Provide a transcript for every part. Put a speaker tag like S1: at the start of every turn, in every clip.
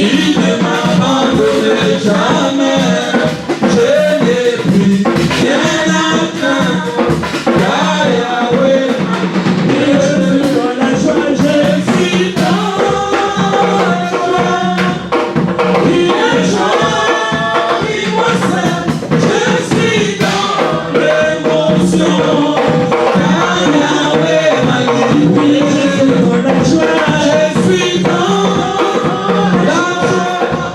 S1: il ne m'abandonne jamais. Je n'ai plus rien à craindre, car Yahweh, je suis dans la joie, je suis dans la joie. Une joie qui possède, je suis dans l'émotion, car Yahweh m'a guidé. Je suis dans la joie, je suis dans la joie.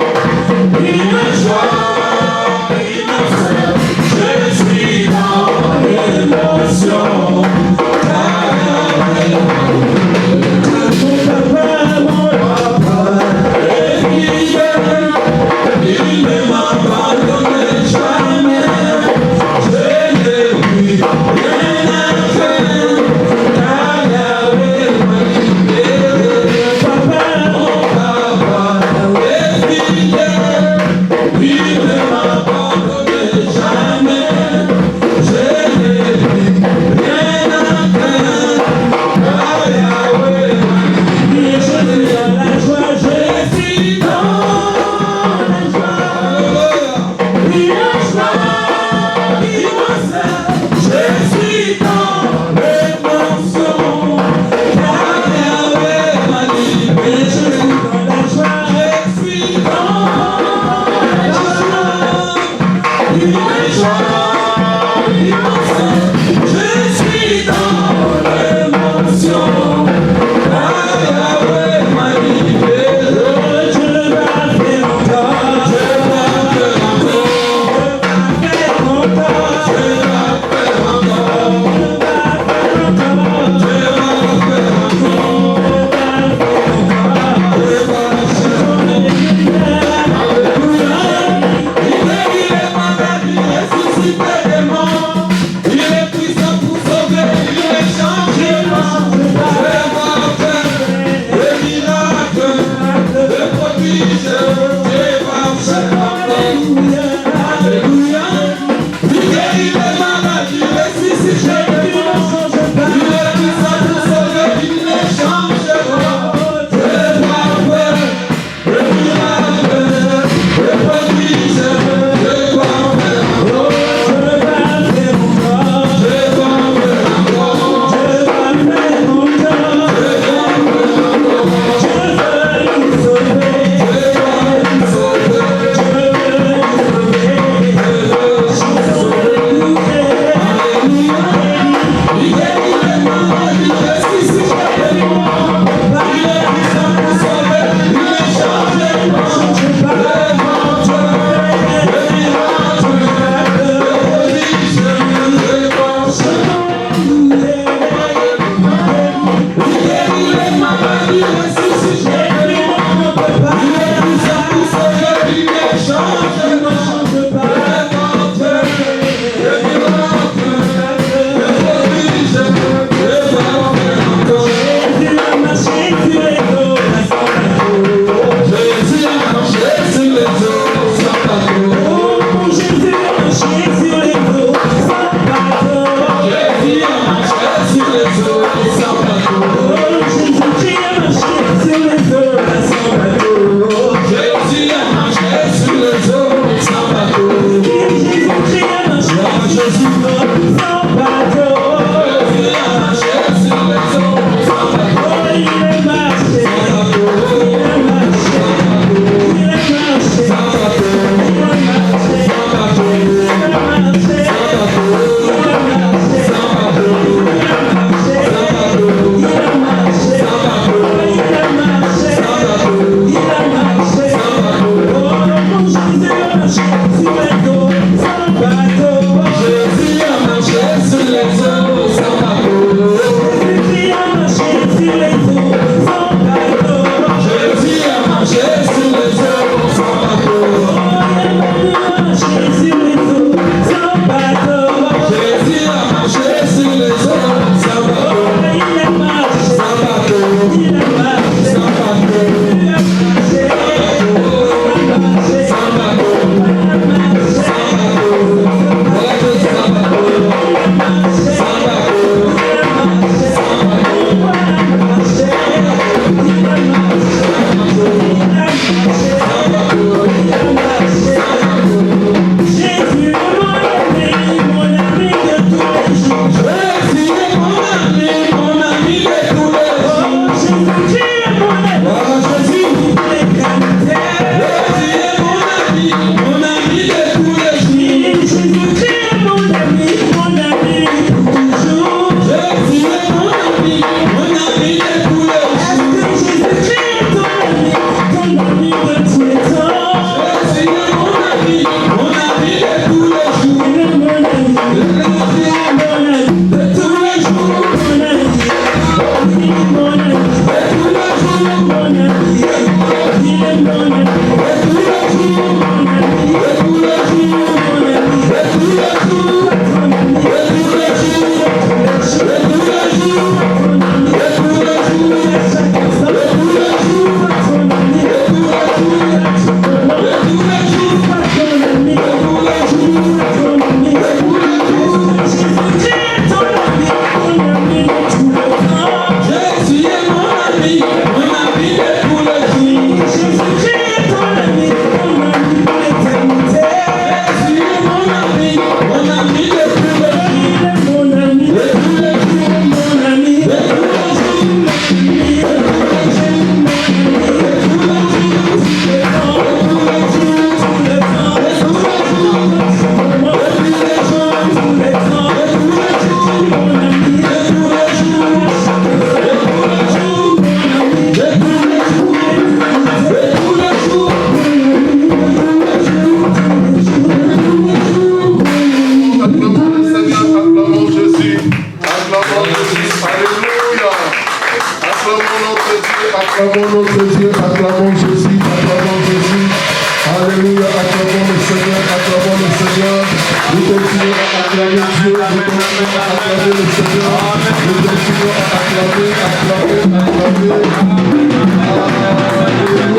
S2: acclamer Dieu, nous commençons à acclamer le Seigneur. Nous continuons à acclamer.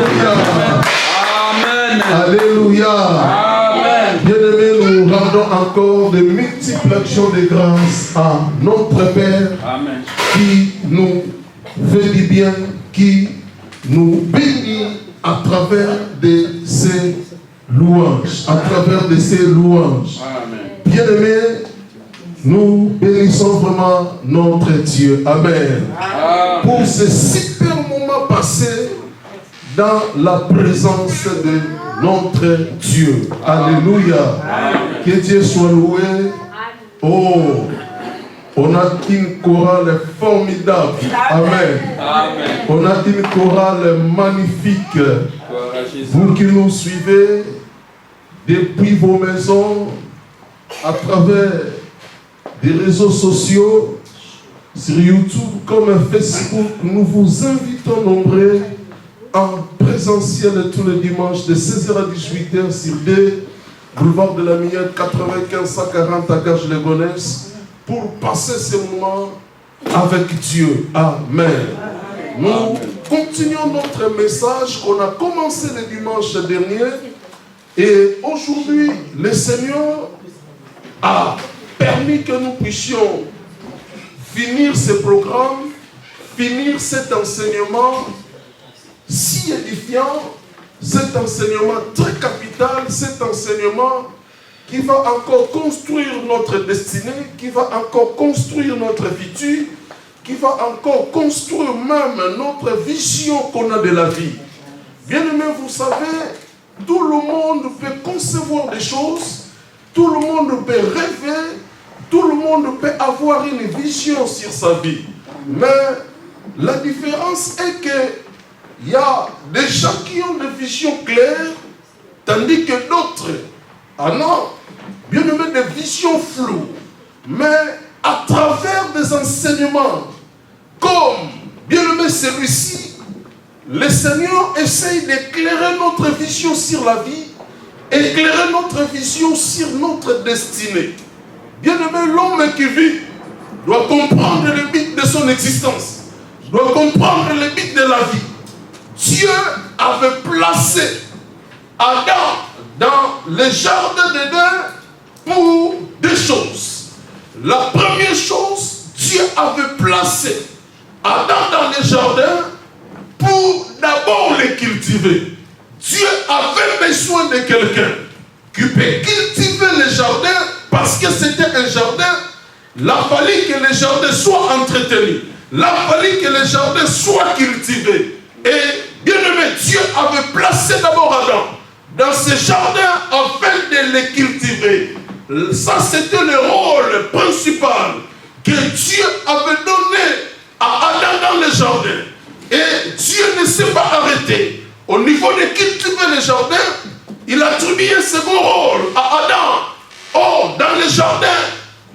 S2: Alléluia. Alléluia. Bien-aimés, nous rendons encore de multiples actions de grâce à notre Père. Amen. Qui nous fait du bien, qui nous bénit à travers de ses louanges. Amen. Bien-aimés, nous bénissons vraiment notre Dieu. Amen. Amen. Pour ce super moment passé dans la présence de notre Dieu. Alléluia. Amen. Que Dieu soit loué. Oh, on a une chorale formidable. Amen. Amen. On a une chorale magnifique. Vous qui nous suivez depuis vos maisons, à travers des réseaux sociaux, sur YouTube comme Facebook, nous vous invitons nombreux en présentiel tous les dimanches de 16h à 18h sur 2 boulevard de la Mignonne 95 140 à Garges-les-Gonesse pour passer ce moment avec Dieu. Amen. Nous continuons notre message qu'on a commencé le dimanche dernier et aujourd'hui le Seigneur a permis que nous puissions finir ce programme, finir cet enseignement si édifiant, cet enseignement très capital, cet enseignement qui va encore construire notre destinée, qui va encore construire notre futur, qui va encore construire même notre vision qu'on a de la vie. Bien-aimés, vous savez, tout le monde peut concevoir des choses, tout le monde peut rêver, tout le monde peut avoir une vision sur sa vie. Mais la différence est que il y a des gens qui ont des visions claires, tandis que d'autres en ont, bien aimé, des visions floues. Mais à travers des enseignements, comme bien aimé celui-ci, le Seigneur essaye d'éclairer notre vision sur la vie, éclairer notre vision sur notre destinée. Bien aimé, l'homme qui vit doit comprendre le but de son existence, doit comprendre le but de la vie. Dieu avait placé Adam dans le jardin d'Éden pour deux choses. La première chose, Dieu avait placé Adam dans le jardin pour d'abord le cultiver. Dieu avait besoin de quelqu'un qui peut cultiver le jardin parce que c'était un jardin. Il a fallu que le jardin soit entretenu. Il a fallu que le jardin soit cultivé. Et bien aimé, Dieu avait placé d'abord Adam dans ce jardin afin de le cultiver. Ça, c'était le rôle principal que Dieu avait donné à Adam dans le jardin. Et Dieu ne s'est pas arrêté. Au niveau de cultiver le jardin, il a attribué un second rôle à Adam. Oh, dans le jardin,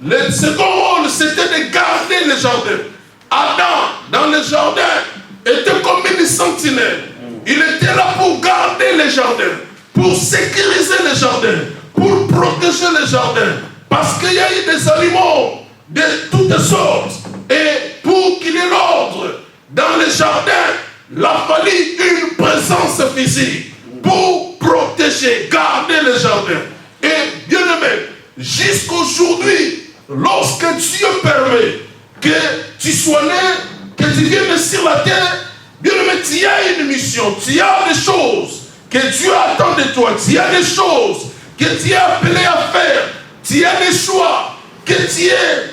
S2: le second rôle, c'était de garder le jardin. Adam, dans le jardin, était comme une sentinelle. Il était là pour garder le jardin, pour sécuriser le jardin, pour protéger le jardin. Parce qu'il y a eu des animaux de toutes sortes. Et pour qu'il y ait l'ordre dans le jardin, il a fallu une présence physique pour protéger, garder le jardin. Et bien aimé, jusqu'aujourd'hui, lorsque Dieu permet que tu sois né, que tu viennes sur la terre, bien aimé, tu as une mission, tu as des choses que Dieu attend de toi, tu as des choses que tu es appelé à faire, tu as des choix que tu es,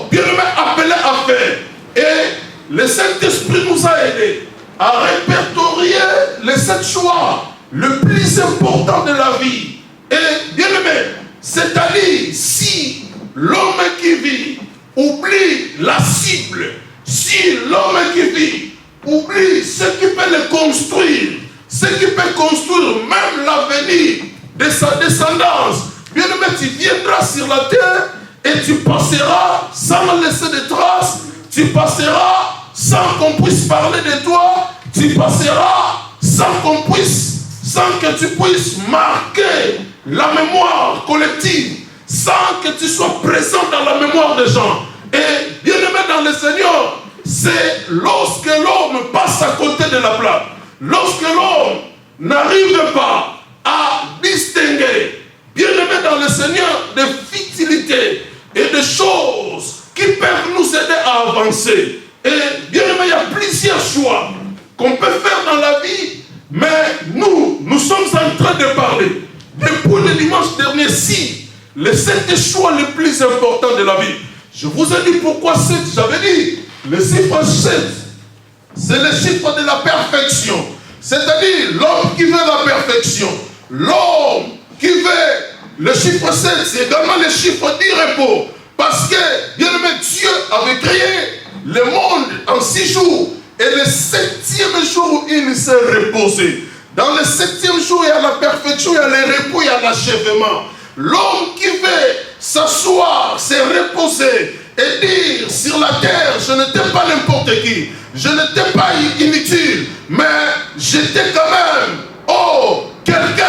S2: bien aimé, appelé à faire. Et le Saint-Esprit nous a aidés à répertorier les 7 choix le plus important de la vie. Et bien aimé, c'est-à-dire si l'homme qui vit oublie la cible, si l'homme qui vit oublie ce qui peut le construire, ce qui peut construire même l'avenir de sa descendance, bien aimé, tu viendras sur la terre et tu passeras sans laisser de traces, tu passeras sans qu'on puisse parler de toi, tu passeras sans que tu puisses marquer la mémoire collective. sans que tu sois présent dans la mémoire des gens. Et bien aimé dans le Seigneur, c'est lorsque l'homme passe à côté de la plaque, lorsque l'homme n'arrive pas à distinguer, bien aimé dans le Seigneur, des futilités et des choses qui peuvent nous aider à avancer. Et bien aimé, il y a plusieurs choix qu'on peut faire dans la vie, mais nous sommes en train de parler depuis le dimanche dernier, si les 7 choix les plus importants de la vie. Je vous ai dit pourquoi 7, j'avais dit, le chiffre 7, c'est le chiffre de la perfection. C'est-à-dire l'homme qui veut la perfection, l'homme qui veut le chiffre 7, c'est également le chiffre du repos. Parce que, bien aimé, Dieu avait créé le monde en 6 jours. Et le 7e jour, il s'est reposé. Dans le 7e jour, il y a la perfection, il y a le repos, il y a l'achèvement. L'homme qui veut s'asseoir, se reposer et dire sur la terre, je n'étais pas n'importe qui, je n'étais pas inutile, mais j'étais quand même, quelqu'un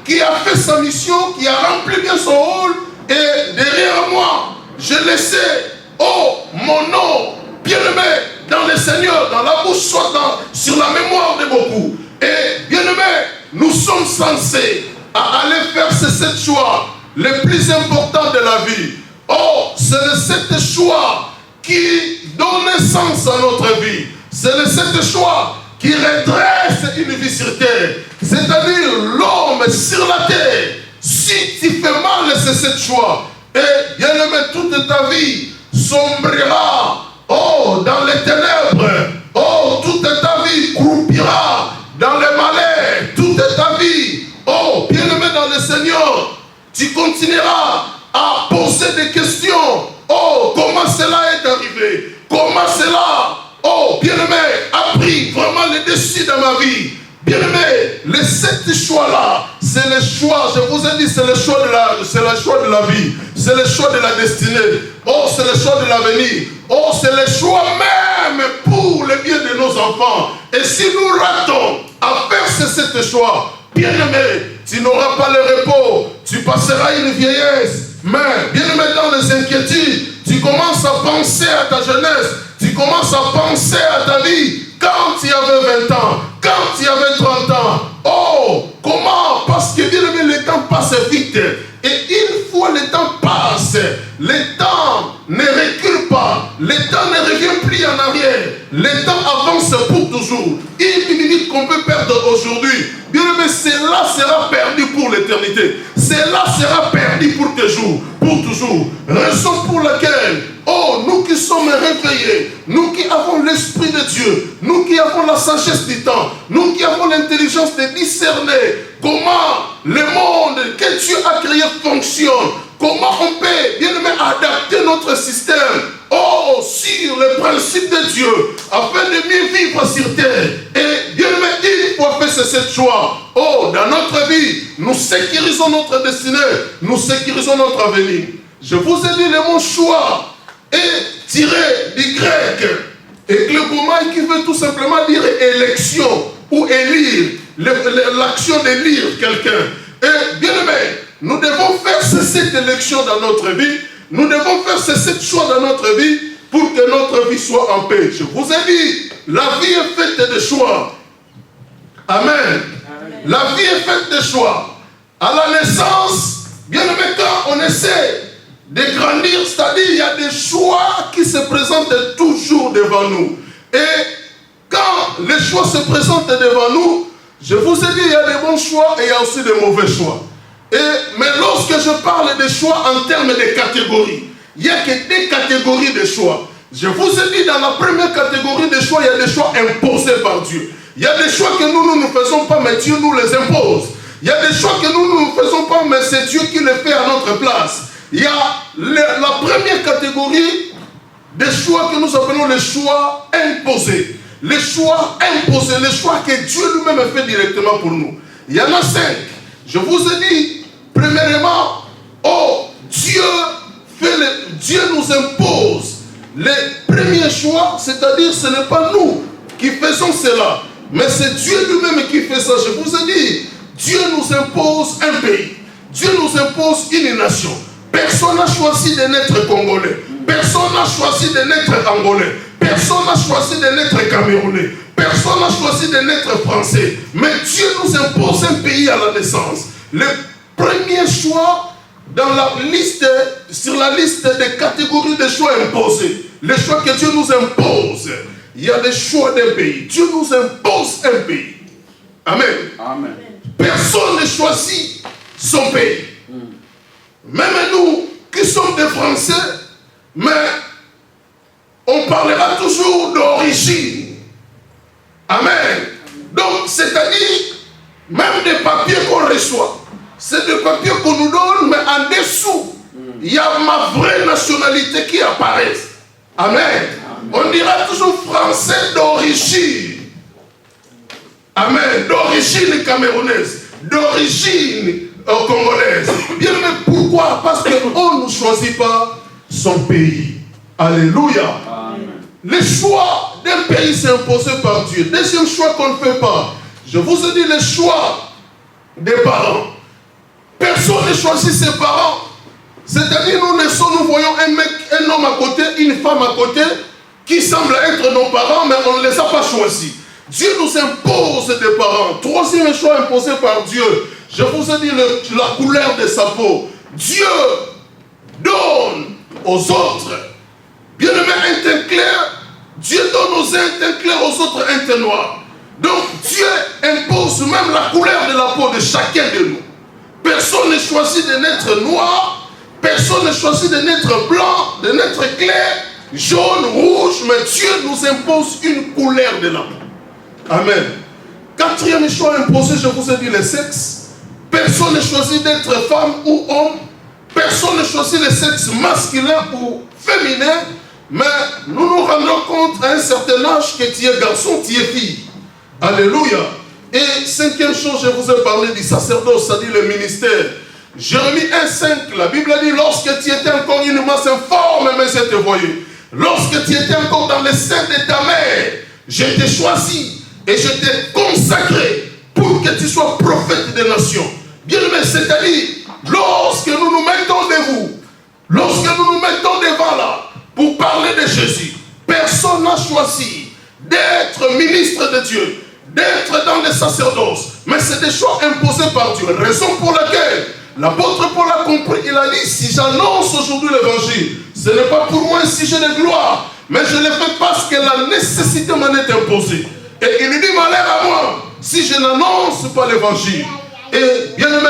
S2: qui a fait sa mission, qui a rempli bien son rôle, et derrière moi, je laissais, mon nom, bien aimé, dans le Seigneur, dans la bouche, soit sur la mémoire de beaucoup. Et bien aimé, nous sommes censés à aller faire ces 7 choix les plus importants de la vie. C'est les 7 choix qui donnent sens à notre vie. C'est les 7 choix qui redressent une vie sur terre. C'est-à-dire l'homme sur la terre. Si tu fais mal ces 7 choix, et bien aimé, toute ta vie sombrera dans les ténèbres. Toute ta vie croupira dans le malheur. Toute ta vie, bien aimé dans le Seigneur, tu continueras à poser des questions. Comment cela est arrivé? Comment cela, bien aimé, a pris vraiment le dessus dans ma vie? Bien aimé, les 7 choix-là, c'est le choix, je vous ai dit, c'est le choix de la vie, c'est le choix de la destinée, c'est le choix de l'avenir, c'est le choix même pour le bien de nos enfants. Et si nous ratons à faire ces 7 choix, bien aimé, tu n'auras pas le repos, tu passeras une vieillesse, mais bien aimé, dans les inquiétudes, tu commences à penser à ta jeunesse, tu commences à penser à ta vie. Quand tu avais 20 ans, quand tu avais 30 ans, comment? Parce que bien aimé, le temps passe vite. Et une fois le temps passe, le temps ne recule pas, le temps ne revient plus en arrière, le temps avance pour toujours. Une minute qu'on peut perdre aujourd'hui, bien aimé, cela sera perdu pour l'éternité. Cela sera perdu pour toujours. Raison pour laquelle, nous qui sommes réveillés, nous qui avons l'Esprit de Dieu, nous qui avons la sagesse du temps, nous qui avons l'intelligence de discerner comment le monde que Dieu a créé fonctionne, comment on peut, bien aimé, adapter notre système, sur le principe de Dieu, afin de mieux vivre sur terre. Et bien aimé, il faut faire ces 7 choix. Dans notre vie, nous sécurisons notre destinée, nous sécurisons notre avenir. Je vous ai dit, le mot choix est tiré du grec, et globomai qui veut tout simplement dire élection ou élire, l'action d'élire quelqu'un. Et bien aimé, nous devons faire ces 7 élections dans notre vie, nous devons faire ces 7 choix dans notre vie pour que notre vie soit en paix. Je vous ai dit, la vie est faite de choix. Amen. La vie est faite de choix. À la naissance, bien aimé, quand on essaie de grandir, c'est-à-dire il y a des choix qui se présentent toujours devant nous. Et quand les choix se présentent devant nous, je vous ai dit, il y a des bons choix et il y a aussi des mauvais choix. Mais lorsque je parle de choix en termes de catégories, il n'y a que 2 catégories de choix. Je vous ai dit, dans la première catégorie de choix, il y a des choix imposés par Dieu. Il y a des choix que nous ne faisons pas, mais Dieu nous les impose. Il y a des choix que nous ne faisons pas, mais c'est Dieu qui les fait à notre place. Il y a la première catégorie des choix que nous appelons les choix imposés. Les choix imposés, les choix que Dieu lui-même fait directement pour nous. Il y en a 5. Je vous ai dit, premièrement, Dieu nous impose les premiers choix, c'est-à-dire ce n'est pas nous qui faisons cela, mais c'est Dieu lui-même qui fait ça. Je vous ai dit, Dieu nous impose un pays, Dieu nous impose une nation. Personne n'a choisi de naître congolais. Personne n'a choisi de naître angolais. Personne n'a choisi de naître camerounais. Personne n'a choisi de naître français. Mais Dieu nous impose un pays à la naissance. Le premier choix dans la liste, sur la liste des catégories de choix imposés, les choix que Dieu nous impose, il y a les choix d'un pays. Dieu nous impose un pays. Amen.
S1: Amen.
S2: Personne ne choisit son pays. Même nous qui sommes des Français, mais on parlera toujours d'origine. Amen. Donc, c'est-à-dire, même des papiers qu'on reçoit, c'est des papiers qu'on nous donne, mais en dessous, il y a ma vraie nationalité qui apparaît. Amen. On dira toujours français d'origine. Amen. D'origine camerounaise, d'origine congolaise. Bien, mais pourquoi? Parce qu'on ne choisit pas son pays. Alléluia. Amen. Le choix d'un pays c'est imposé par Dieu. Deuxième choix qu'on ne fait pas. Je vous ai dit le choix des parents. Personne ne choisit ses parents. C'est-à-dire nous naissons, nous voyons un mec, un homme à côté, une femme à côté, qui semblent être nos parents, mais on ne les a pas choisis. Dieu nous impose des parents. Troisième choix imposé par Dieu. Je vous ai dit la couleur de sa peau. Dieu donne aux autres. Bien-aimé, un teint clair, Dieu donne aux uns un teint clair, aux autres un teint noir. Donc Dieu impose même la couleur de la peau de chacun de nous. Personne ne choisit de naître noir, personne ne choisit de naître blanc, de naître clair, jaune, rouge, mais Dieu nous impose une couleur de la peau. Amen. Quatrième choix imposé, je vous ai dit le sexe. Personne ne choisit d'être femme ou homme. Personne ne choisit le sexe masculin ou féminin. Mais nous nous rendons compte à un certain âge que tu es garçon, tu es fille. Alléluia. Et cinquième chose, je vous ai parlé du sacerdoce, c'est-à-dire le ministère. Jérémie 1,5, la Bible dit, lorsque tu étais encore une masse informe, mais je te voyais. Lorsque tu étais encore dans le sein de ta mère, je t'ai choisi et je t'ai consacré pour que tu sois prophète des nations. Bien aimé, c'est-à-dire, lorsque nous nous mettons devant, lorsque nous nous mettons devant là, pour parler de Jésus, personne n'a choisi d'être ministre de Dieu, d'être dans le sacerdoce, mais c'est des choix imposés par Dieu. Raison pour laquelle l'apôtre Paul a compris, il a dit, si j'annonce aujourd'hui l'évangile, ce n'est pas pour moi un sujet de gloire, mais je le fais parce que la nécessité m'en est imposée. Et il lui dit, malheur à moi, si je n'annonce pas l'évangile. Et bien aimé,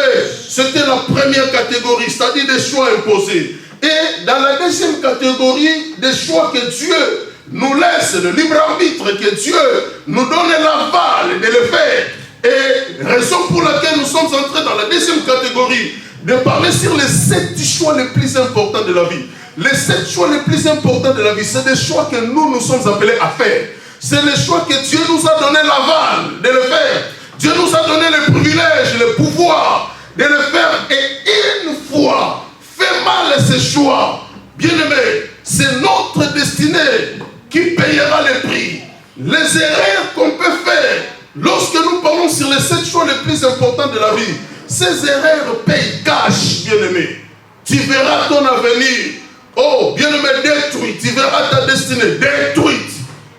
S2: c'était la première catégorie, c'est-à-dire des choix imposés. Et dans la deuxième catégorie, des choix que Dieu nous laisse, le libre arbitre, que Dieu nous donne l'aval de le faire. Et raison pour laquelle nous sommes entrés dans la deuxième catégorie, de parler sur les 7 choix les plus importants de la vie. Les 7 choix les plus importants de la vie, c'est des choix que nous sommes appelés à faire. C'est les choix que Dieu nous a donné l'aval de le faire. Dieu nous a donné le privilège, le pouvoir de le faire. Et une fois fait mal ces choix, bien aimé, c'est notre destinée qui payera le prix. Les erreurs qu'on peut faire lorsque nous parlons sur les 7 choix les plus importants de la vie, ces erreurs payent cash, bien aimé. Tu verras ton avenir, oh bien aimé, détruit. Tu verras ta destinée détruite.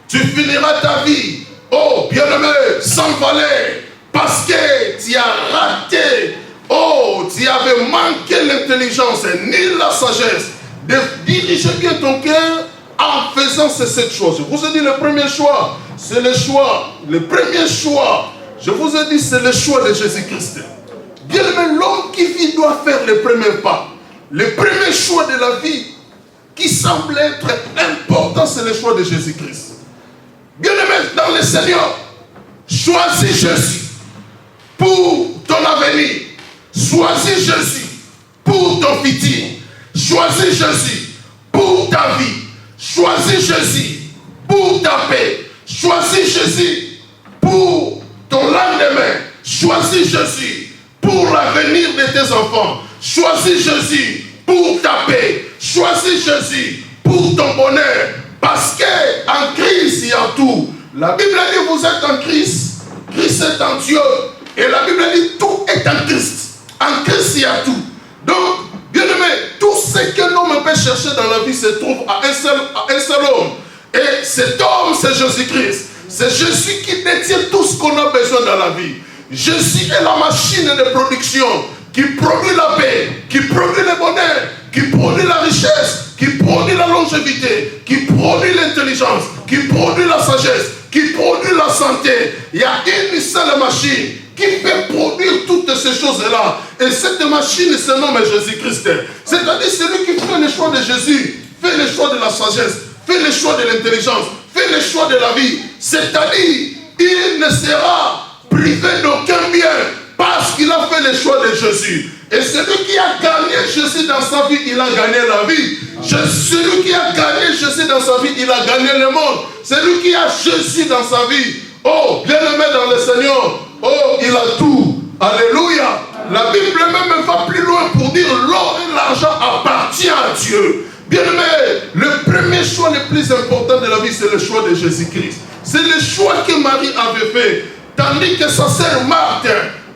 S2: Tu finiras ta vie, oh bien aimé, sans valeur, parce que tu as raté, oh tu avais manqué l'intelligence ni la sagesse de diriger bien ton cœur en faisant ces 7 choses. Je vous ai dit le premier choix, c'est le choix, le premier choix, je vous ai dit c'est le choix de Jésus-Christ. Bien aimé, l'homme qui vit doit faire le premier pas. Le premier choix de la vie qui semble être important, c'est le choix de Jésus-Christ. Bien aimé dans le Seigneur, choisis Jésus pour ton avenir. Choisis Jésus pour ton futur. Choisis Jésus pour ta vie. Choisis Jésus pour ta paix. Choisis Jésus pour ton lendemain. Choisis Jésus pour l'avenir de tes enfants. Choisis Jésus pour ta paix. Choisis Jésus pour ton bonheur. Parce qu'en Christ, il y a tout. La Bible dit, vous êtes en Christ. Christ est en Dieu. Et la Bible dit, tout est en Christ. En Christ, il y a tout. Donc, bien aimé, tout chercher dans la vie se trouve à un seul homme. Et cet homme, c'est Jésus-Christ. C'est Jésus qui détient tout ce qu'on a besoin dans la vie. Jésus est la machine de production qui produit la paix, qui produit le bonheur, qui produit la richesse, qui produit la longévité, qui produit l'intelligence, qui produit la sagesse, qui produit la santé. Il y a une seule machine qui peut produire toutes ces choses-là. Et cette machine se nomme Jésus-Christ. C'est-à-dire celui qui fait le choix de Jésus, fait le choix de la sagesse, fait le choix de l'intelligence, fait le choix de la vie. C'est-à-dire, il ne sera privé d'aucun bien parce qu'il a fait le choix de Jésus. Et celui qui a gagné Jésus dans sa vie, il a gagné la vie. Celui qui a gagné Jésus dans sa vie, il a gagné le monde. Celui qui a Jésus dans sa vie, oh, bien-aimé dans le Seigneur, oh, il a tout. Alléluia. La Bible même va plus loin pour dire l'or et l'argent appartient à Dieu. Bien-aimé, le premier choix le plus important de la vie, c'est le choix de Jésus-Christ. C'est le choix que Marie avait fait. Tandis que sa sœur Marthe,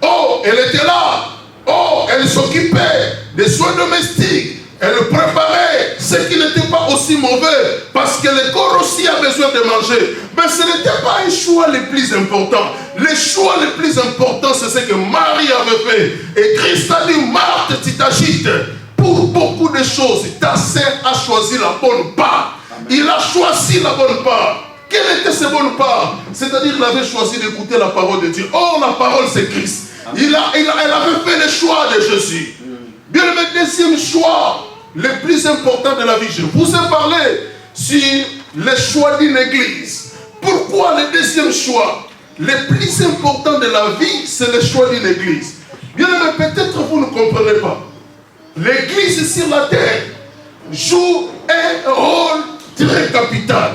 S2: oh, elle était là. Oh, elle s'occupait des soins domestiques. Elle préparait ce qui n'était pas aussi mauvais. Parce que le corps aussi a besoin de manger. Mais ce n'était pas un choix le plus important. Le choix le plus important, c'est ce que Marie avait fait. Et Christ a dit, Marthe, tu t'agites pour beaucoup de choses. Ta sœur a choisi la bonne part. Il a choisi la bonne part. Quelle était cette bonne part? C'est-à-dire qu'il avait choisi d'écouter la parole de Dieu. Oh, la parole c'est Christ. Elle avait fait le choix de Jésus. Bien, le deuxième choix, le plus important de la vie. Je vous ai parlé sur le choix d'une église. Pourquoi le deuxième choix? Le plus important de la vie, c'est le choix d'une église. Bien, mais peut-être vous ne comprenez pas. L'église sur la terre joue un rôle très capital.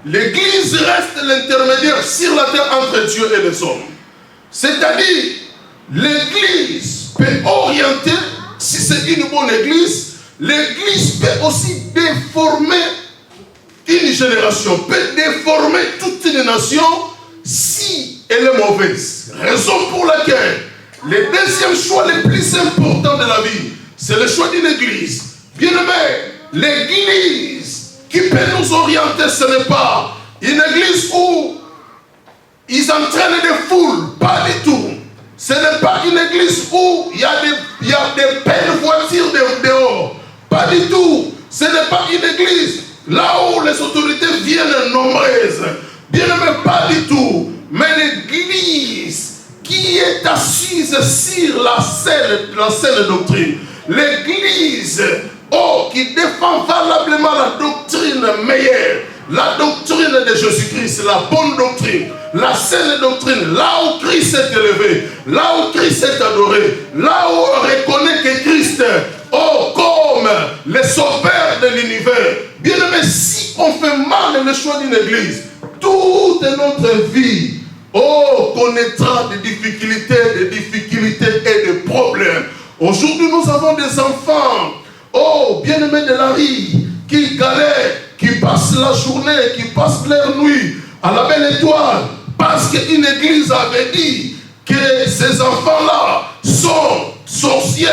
S2: L'église reste l'intermédiaire sur la terre entre Dieu et les hommes. C'est-à-dire, l'église peut orienter, si c'est une bonne église, l'église peut aussi déformer une génération, peut déformer toute une nation si elle est mauvaise. Raison pour laquelle le deuxième choix le plus important de la vie, c'est le choix d'une église. Bien-aimé, l'église qui peut nous orienter, ce n'est pas une église où ils entraînent des foules, pas du tout. Ce n'est pas une église où il y a des belles voitures dehors, pas du tout. Ce n'est pas une église là où les autorités viennent nombreuses, bien aimé, pas du tout. Mais l'église qui est assise sur la saine doctrine, l'église qui défend valablement la doctrine meilleure, la doctrine de Jésus-Christ, la bonne doctrine, la saine doctrine, là où Christ est élevé, là où Christ est adoré, là où on reconnaît que Christ, comme le sauveur de l'univers. Bien aimé, si on fait mal le choix d'une église, toute notre vie, connaîtra des difficultés et des problèmes. Aujourd'hui, nous avons des enfants, bien-aimés de la rue, qui galèrent, qui passent la journée, qui passent leur nuit à la belle étoile, parce qu'une église avait dit que ces enfants-là sont sorciers,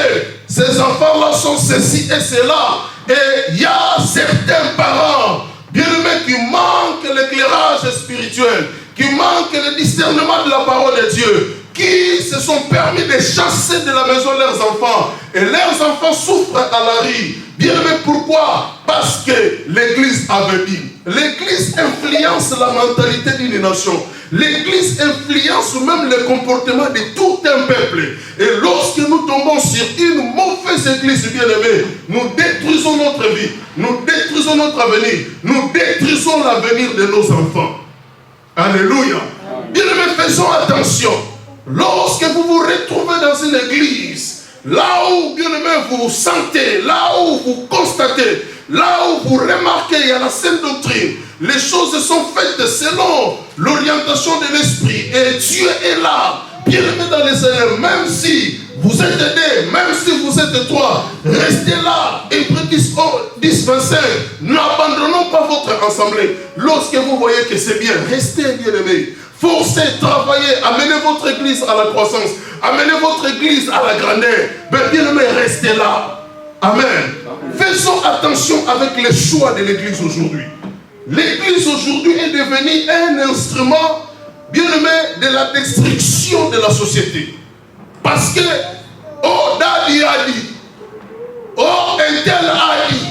S2: ces enfants-là sont ceci et cela. Et il y a certains parents, bien-aimés, qui manquent l'éclairage spirituel, qui manquent le discernement de la parole de Dieu, qui se sont permis de chasser de la maison leurs enfants. Et leurs enfants souffrent à la rue. Bien aimé, pourquoi? Parce que l'église avait dit. L'église influence la mentalité d'une nation. L'église influence même le comportement de tout un peuple. Et lorsque nous tombons sur une mauvaise église, bien aimé, nous détruisons notre vie, nous détruisons notre avenir, nous détruisons l'avenir de nos enfants. Alléluia. Bien aimé, faisons attention. Lorsque vous vous retrouvez dans une église, là où, bien aimé, vous sentez, là où vous constatez, là où vous remarquez, il y a la saine doctrine, les choses sont faites selon l'orientation de l'esprit. Et Dieu est là, bien aimé dans les Seigneurs, même si vous êtes aidés, même si vous êtes trois, restez là. Hébreux 10, 25, n'abandonnons pas votre assemblée. Lorsque vous voyez que c'est bien, restez, bien aimés. Forcez, travaillez, amenez votre église à la croissance, amenez votre église à la grandeur. Mais bien aimé, restez là. Amen. Faisons attention avec les choix de l'église aujourd'hui. L'église aujourd'hui est devenue un instrument, bien aimé, de la destruction de la société. Parce que, oh, Daddy a dit, oh, un tel a dit.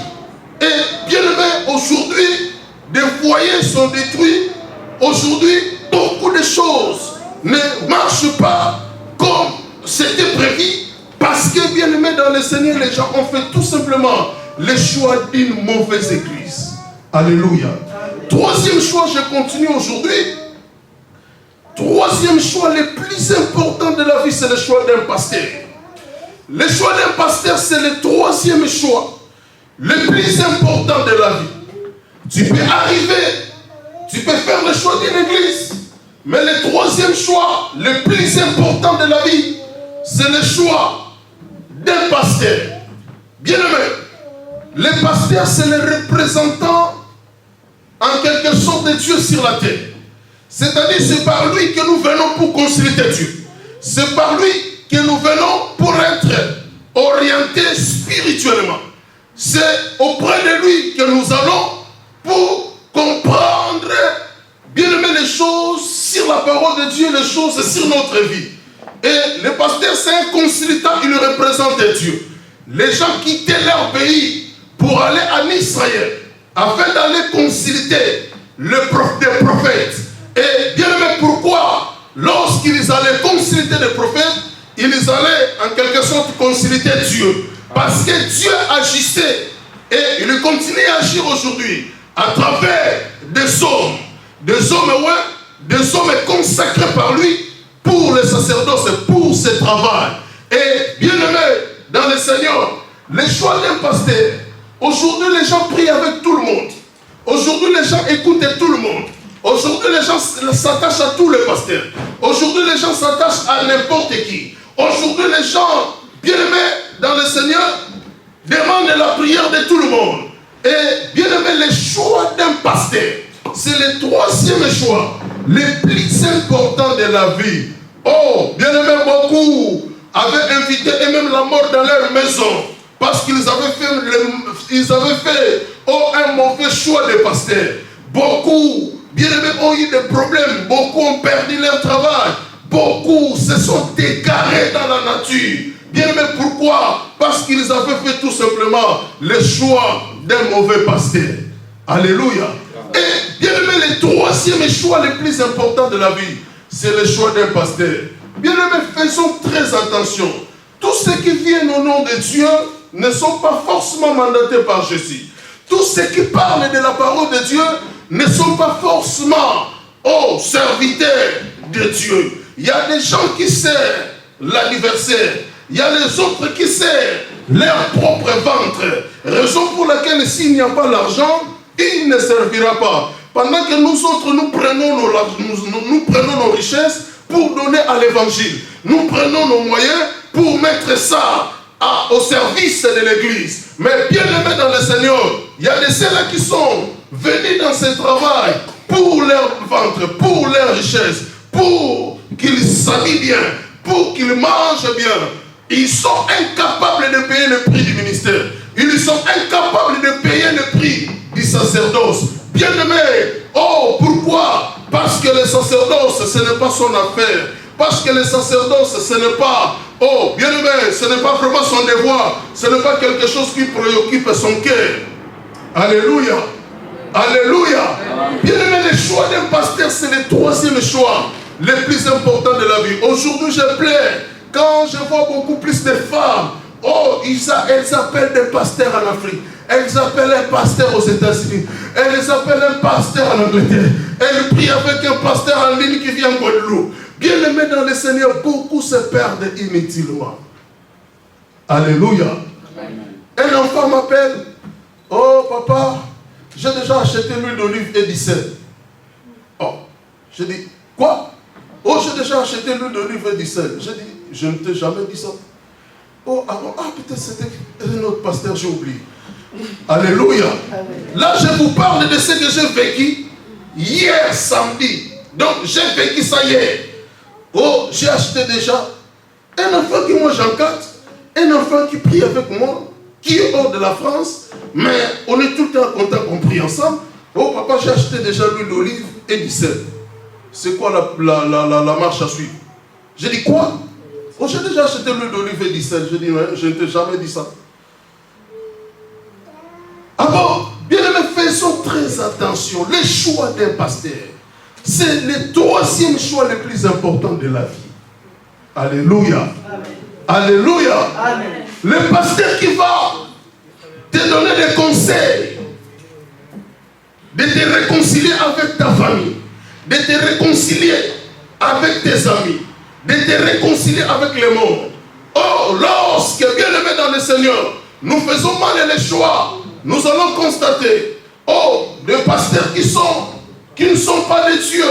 S2: Et bien aimé, aujourd'hui, des foyers sont détruits. Aujourd'hui, beaucoup de choses ne marchent pas comme c'était prévu. Parce que, bien aimé, dans le Seigneur, les gens ont fait tout simplement le choix d'une mauvaise église. Alléluia. Troisième choix, je continue aujourd'hui. Troisième choix, le plus important de la vie, c'est le choix d'un pasteur. Le choix d'un pasteur, c'est le troisième choix, le plus important de la vie. Tu peux arriver, tu peux faire le choix d'une église, mais le troisième choix, le plus important de la vie, c'est le choix d'un pasteur. Bien aimé, le pasteur, c'est le représentant en quelque sorte de Dieu sur la terre. C'est-à-dire, c'est par lui que nous venons pour consulter Dieu. C'est par lui que nous venons pour être orientés spirituellement. C'est auprès de lui que nous allons pour comprendre, bien aimer les choses sur la parole de Dieu, les choses sur notre vie. Et le pasteur, c'est un consultant, il représente Dieu. Les gens quittaient leur pays pour aller en Israël, afin d'aller consulter des prophètes. Et bien aimé, pourquoi lorsqu'ils allaient consulter des prophètes, ils allaient en quelque sorte consulter Dieu? Parce que Dieu agissait et il continue à agir aujourd'hui à travers des hommes consacrés par lui pour le sacerdoce et pour ce travail. Et bien aimé dans le Seigneur, le choix d'un pasteur. Aujourd'hui, les gens prient avec tout le monde. Aujourd'hui, les gens écoutent tout le monde. Aujourd'hui, les gens s'attachent à tous les pasteurs. Aujourd'hui, les gens s'attachent à n'importe qui. Aujourd'hui, les gens, bien aimés dans le Seigneur, demandent la prière de tout le monde. Et bien aimé, le choix d'un pasteur, c'est le troisième choix, le plus important de la vie. Oh, bien aimé, beaucoup avaient invité et même la mort dans leur maison. Parce qu'ils avaient fait un mauvais choix de pasteur. Beaucoup, bien aimés, ont eu des problèmes. Beaucoup ont perdu leur travail. Beaucoup se sont égarés dans la nature. Bien aimés, pourquoi? Parce qu'ils avaient fait tout simplement le choix d'un mauvais pasteur. Alléluia. Et bien aimés, le troisième choix le plus important de la vie, c'est le choix d'un pasteur. Bien aimés, faisons très attention. Tous ceux qui viennent au nom de Dieu ne sont pas forcément mandatés par Jésus. Tous ceux qui parlent de la parole de Dieu ne sont pas forcément serviteurs de Dieu. Il y a des gens qui servent l'anniversaire. Il y a les autres qui servent leur propre ventre. Raison pour laquelle s'il n'y a pas l'argent, il ne servira pas. Pendant que nous autres, nous prenons nos richesses pour donner à l'évangile. Nous prenons nos moyens pour mettre ça au service de l'église. Mais bien aimés dans le Seigneur, il y a de ceux-là qui sont venus dans ce travail pour leur ventre, pour leur richesse, pour qu'ils s'habillent bien, pour qu'ils mangent bien. Ils sont incapables de payer le prix du ministère. Ils sont incapables de payer le prix du sacerdoce. Bien aimé, pourquoi? Parce que le sacerdoce, ce n'est pas son affaire. Parce que le sacerdoce, ce n'est pas, bien aimé, ce n'est pas vraiment son devoir. Ce n'est pas quelque chose qui préoccupe son cœur. Alléluia. Alléluia. Bien aimé, le choix d'un pasteur, c'est le troisième choix, le plus important de la vie. Aujourd'hui, je pleure quand je vois beaucoup plus de femmes. Elles appellent des pasteurs en Afrique. Elles appellent un pasteur aux États-Unis. Elles appellent un pasteur en Angleterre. Elles prient avec un pasteur en ligne qui vient en Guadeloupe. Bien aimé dans le Seigneur, beaucoup se perdent inutilement. Alléluia. Un enfant m'appelle. Oh papa, j'ai déjà acheté l'huile d'olive et du sel. Je dis, quoi? J'ai déjà acheté l'huile d'olive et du sel. Je dis, je ne t'ai jamais dit ça. Peut-être c'était un autre pasteur, j'ai oublié. Alléluia. Là, je vous parle de ce que j'ai vécu hier samedi. Donc, j'ai vécu ça hier. J'ai acheté déjà un enfant qui mange en 4, un enfant qui prie avec moi. qui est hors de la France, mais on est tout le temps content qu'on prie ensemble. Oh papa, j'ai acheté déjà l'huile d'olive et du sel. C'est quoi la marche à suivre? J'ai dit quoi? Oh, j'ai déjà acheté l'huile d'olive et du sel. J'ai dit, ouais, je ne t'ai jamais dit ça. Ah bon? Bien aimé, faisons très attention. Les choix d'un pasteur, c'est le troisième choix le plus important de la vie. Alléluia. Amen. Alléluia. Amen. Le pasteur qui va te donner des conseils, de te réconcilier avec ta famille, de te réconcilier avec tes amis, de te réconcilier avec le monde. Oh, lorsque, bien aimé dans le Seigneur, nous faisons mal les choix, nous allons constater, oh, des pasteurs qui ne sont pas des dieux,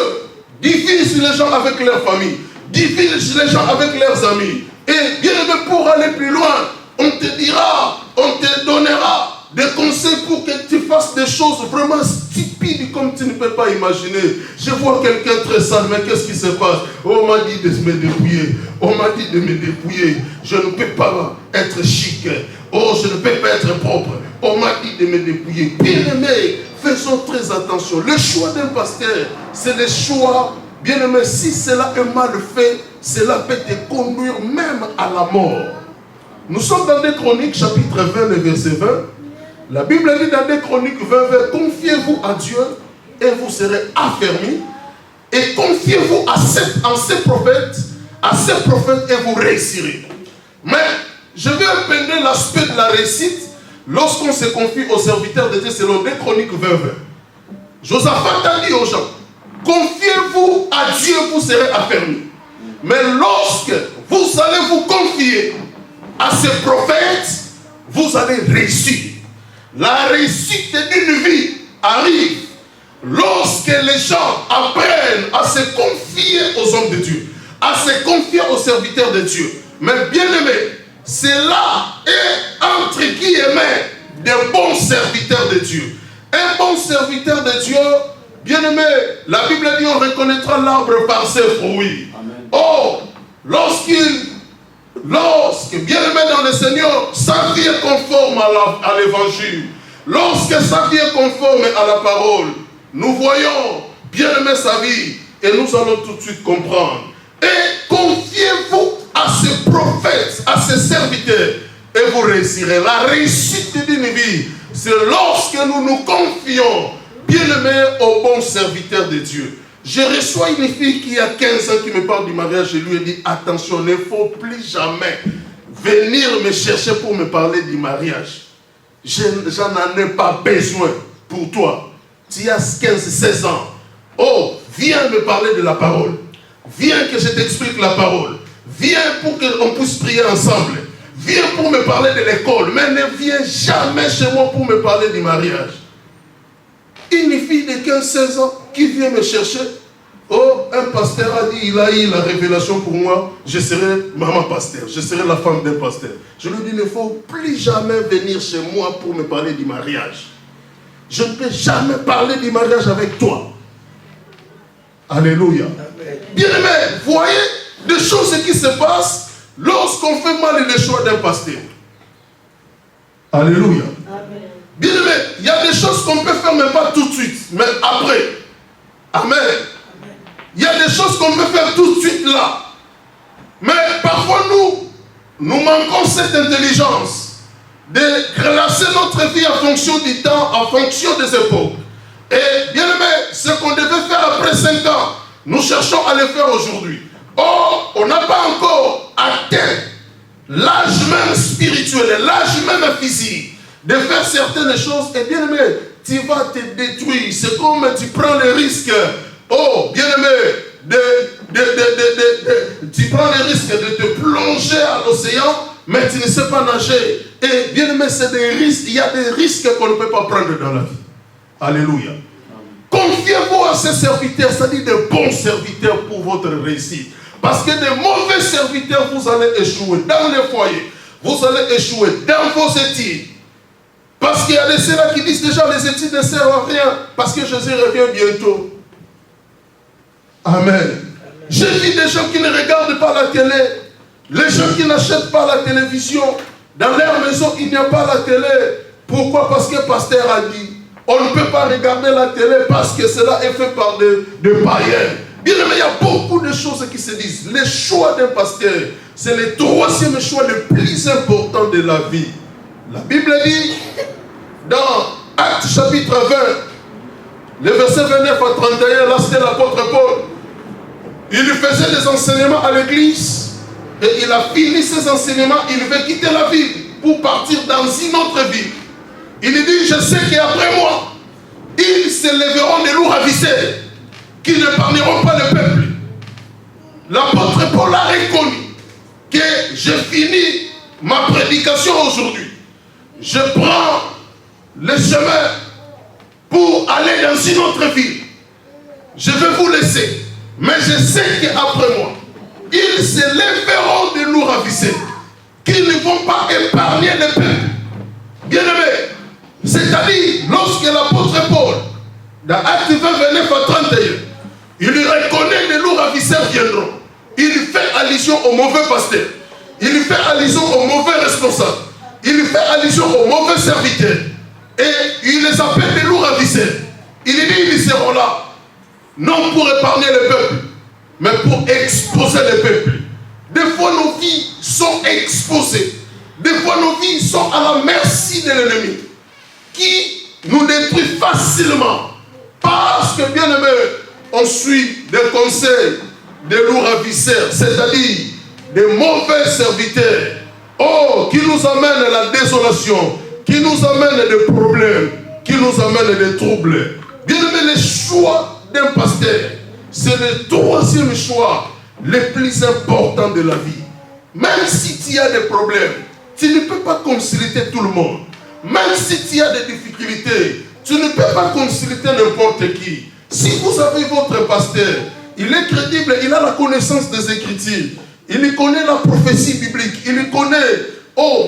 S2: divisent les gens avec leur famille, divisent les gens avec leurs amis. Et bien aimé, pour aller plus loin, on te dira, on te donnera des conseils pour que tu fasses des choses vraiment stupides comme tu ne peux pas imaginer. Je vois quelqu'un très sale, mais qu'est-ce qui se passe? On m'a dit de me dépouiller. On m'a dit de me dépouiller. Je ne peux pas être chic. Oh, je ne peux pas être propre. On m'a dit de me dépouiller. Bien aimé, faisons très attention. Le choix d'un pasteur, c'est le choix. Bien aimé, si cela est mal fait, cela peut te conduire même à la mort. Nous sommes dans des Chroniques, chapitre 20, le verset 20. La Bible dit dans des Chroniques 20, confiez-vous à Dieu et vous serez affermis. Et confiez-vous à ces prophètes et vous réussirez. Mais je vais peindre l'aspect de la réussite lorsqu'on se confie aux serviteurs de Dieu selon des Chroniques 20. Josaphat a dit aux gens, confiez-vous à Dieu, vous serez affermis. Mais lorsque vous allez vous confier à ces prophètes, vous allez réussir. La réussite d'une vie arrive lorsque les gens apprennent à se confier aux hommes de Dieu, à se confier aux serviteurs de Dieu. Mais bien aimé, cela est entre guillemets des bons serviteurs de Dieu. Un bon serviteur de Dieu, bien aimé, la Bible dit on reconnaîtra l'arbre par ses fruits. Amen. Oh, lorsque bien aimé dans le Seigneur, sa vie est conforme à l'évangile, lorsque sa vie est conforme à la parole, nous voyons bien aimé sa vie et nous allons tout de suite comprendre. Et confiez-vous à ces prophètes, à ces serviteurs et vous réussirez. La réussite d'une vie, c'est lorsque nous nous confions bien aimé aux bons serviteurs de Dieu. Je reçois une fille qui a 15 ans qui me parle du mariage. Je lui ai dit, attention, il ne faut plus jamais venir me chercher pour me parler du mariage. J'en ai pas besoin pour toi. Tu as 15-16 ans. Oh, viens me parler de la parole. Viens que je t'explique la parole. Viens pour qu'on puisse prier ensemble. Viens pour me parler de l'école. Mais ne viens jamais chez moi pour me parler du mariage. Une fille de 15-16 ans qui vient me chercher. Oh, un pasteur a dit, il a eu la révélation pour moi, je serai maman pasteur, je serai la femme d'un pasteur. Je lui dis, il ne faut plus jamais venir chez moi pour me parler du mariage. Je ne peux jamais parler du mariage avec toi. Alléluia. Bien aimé, voyez des choses qui se passent lorsqu'on fait mal le choix d'un pasteur. Alléluia. Amen. Bien aimé, il y a des choses qu'on peut faire, mais pas tout de suite, mais après. Amen. Il y a des choses qu'on peut faire tout de suite là. Mais parfois nous manquons cette intelligence de classer notre vie en fonction du temps, en fonction des époques. Et bien aimé, ce qu'on devait faire après 5 ans, nous cherchons à le faire aujourd'hui. Or, on n'a pas encore atteint l'âge même spirituel, l'âge même physique, de faire certaines choses. Et bien aimé, tu vas te détruire. C'est comme tu prends le risque. Oh, bien aimé, tu prends le risque de te plonger à l'océan, mais tu ne sais pas nager. Et bien aimé, c'est des risques. Il y a des risques qu'on ne peut pas prendre dans la vie. Alléluia. Confiez-vous à ces serviteurs, c'est-à-dire de bons serviteurs pour votre réussite. Parce que de mauvais serviteurs, vous allez échouer dans les foyers. Vous allez échouer dans vos études. Parce qu'il y a des ceux-là qui disent déjà les études ne servent à rien. Parce que Jésus revient bientôt. Amen. J'ai vu des gens qui ne regardent pas la télé. Les gens qui n'achètent pas la télévision. Dans leur maison, il n'y a pas la télé. Pourquoi? Parce que le pasteur a dit. On ne peut pas regarder la télé parce que cela est fait par des païens. Bien aimé, il y a beaucoup de choses qui se disent. Le choix d'un pasteur, c'est le troisième choix le plus important de la vie. La Bible dit, dans Actes chapitre 20, le verset 29 à 31, là c'était l'apôtre Paul. Il faisait des enseignements à l'église et il a fini ses enseignements, il veut quitter la ville pour partir dans une autre ville. Il dit, je sais qu'après moi, ils se lèveront des loups ravisseurs qui ne n'épargneront pas le peuple. L'apôtre Paul a reconnu que j'ai fini ma prédication aujourd'hui. Je prends le chemin pour aller dans une autre ville. Je vais vous laisser. Mais je sais qu'après moi, ils se lèveront des loups ravisseurs qui ne vont pas épargner le peuple. Bien aimé, c'est-à-dire, lorsque l'apôtre Paul, dans Actes 20, 29 à 31, il reconnaît les loups ravisseurs viendront. Il fait allusion au mauvais pasteur. Il fait allusion au mauvais responsable. Il fait allusion aux mauvais serviteurs. Et il les appelle des loups ravisseurs. Il dit, ils seront là, non pour épargner le peuple, mais pour exposer le peuple. Des fois, nos vies sont exposées. Des fois, nos vies sont à la merci de l'ennemi, qui nous détruit facilement. Parce que, bien aimé, on suit des conseils des loups ravisseurs, c'est-à-dire des mauvais serviteurs, qui nous amènent à la désolation, qui nous amènent des problèmes, qui nous amènent des troubles. Bien aimé, le choix d'un pasteur, c'est le troisième choix le plus important de la vie. Même si tu as des problèmes, tu ne peux pas consulter tout le monde. Même si tu as des difficultés, tu ne peux pas consulter n'importe qui. Si vous avez votre pasteur, il est crédible, il a la connaissance des Écritures, il connaît la prophétie biblique, il connaît,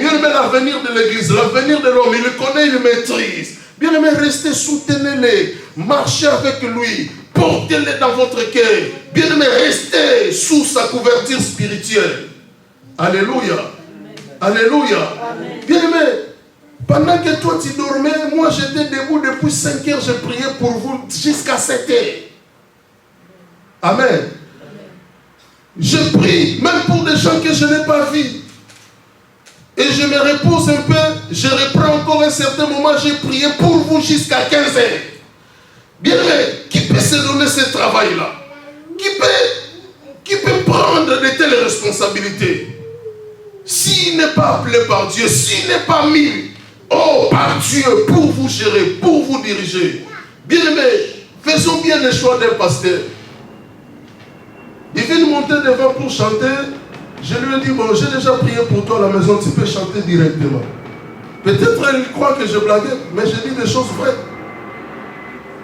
S2: bien aimé, l'avenir de l'Église, l'avenir de l'homme, il connaît, il maîtrise. Bien aimé, restez, soutenez-les, marchez avec lui, portez-les dans votre cœur. Bien aimé, restez sous sa couverture spirituelle. Alléluia. Alléluia. Bien aimé, pendant que toi tu dormais, moi j'étais debout depuis 5 heures, je priais pour vous jusqu'à 7 heures. Amen. Je prie même pour des gens que je n'ai pas vus. Et je me repose un peu, je reprends encore un certain moment, j'ai prié pour vous jusqu'à 15 heures. Bien aimé, qui peut se donner ce travail-là? Qui peut prendre de telles responsabilités? S'il n'est pas appelé par Dieu, s'il n'est pas mis par Dieu pour vous gérer, pour vous diriger. Bien aimé, faisons bien le choix d'un pasteur. Il vient monter devant pour chanter. Je lui ai dit, bon, j'ai déjà prié pour toi à la maison, tu peux chanter directement. Peut-être elle croit que je blaguais, mais je dis des choses vraies.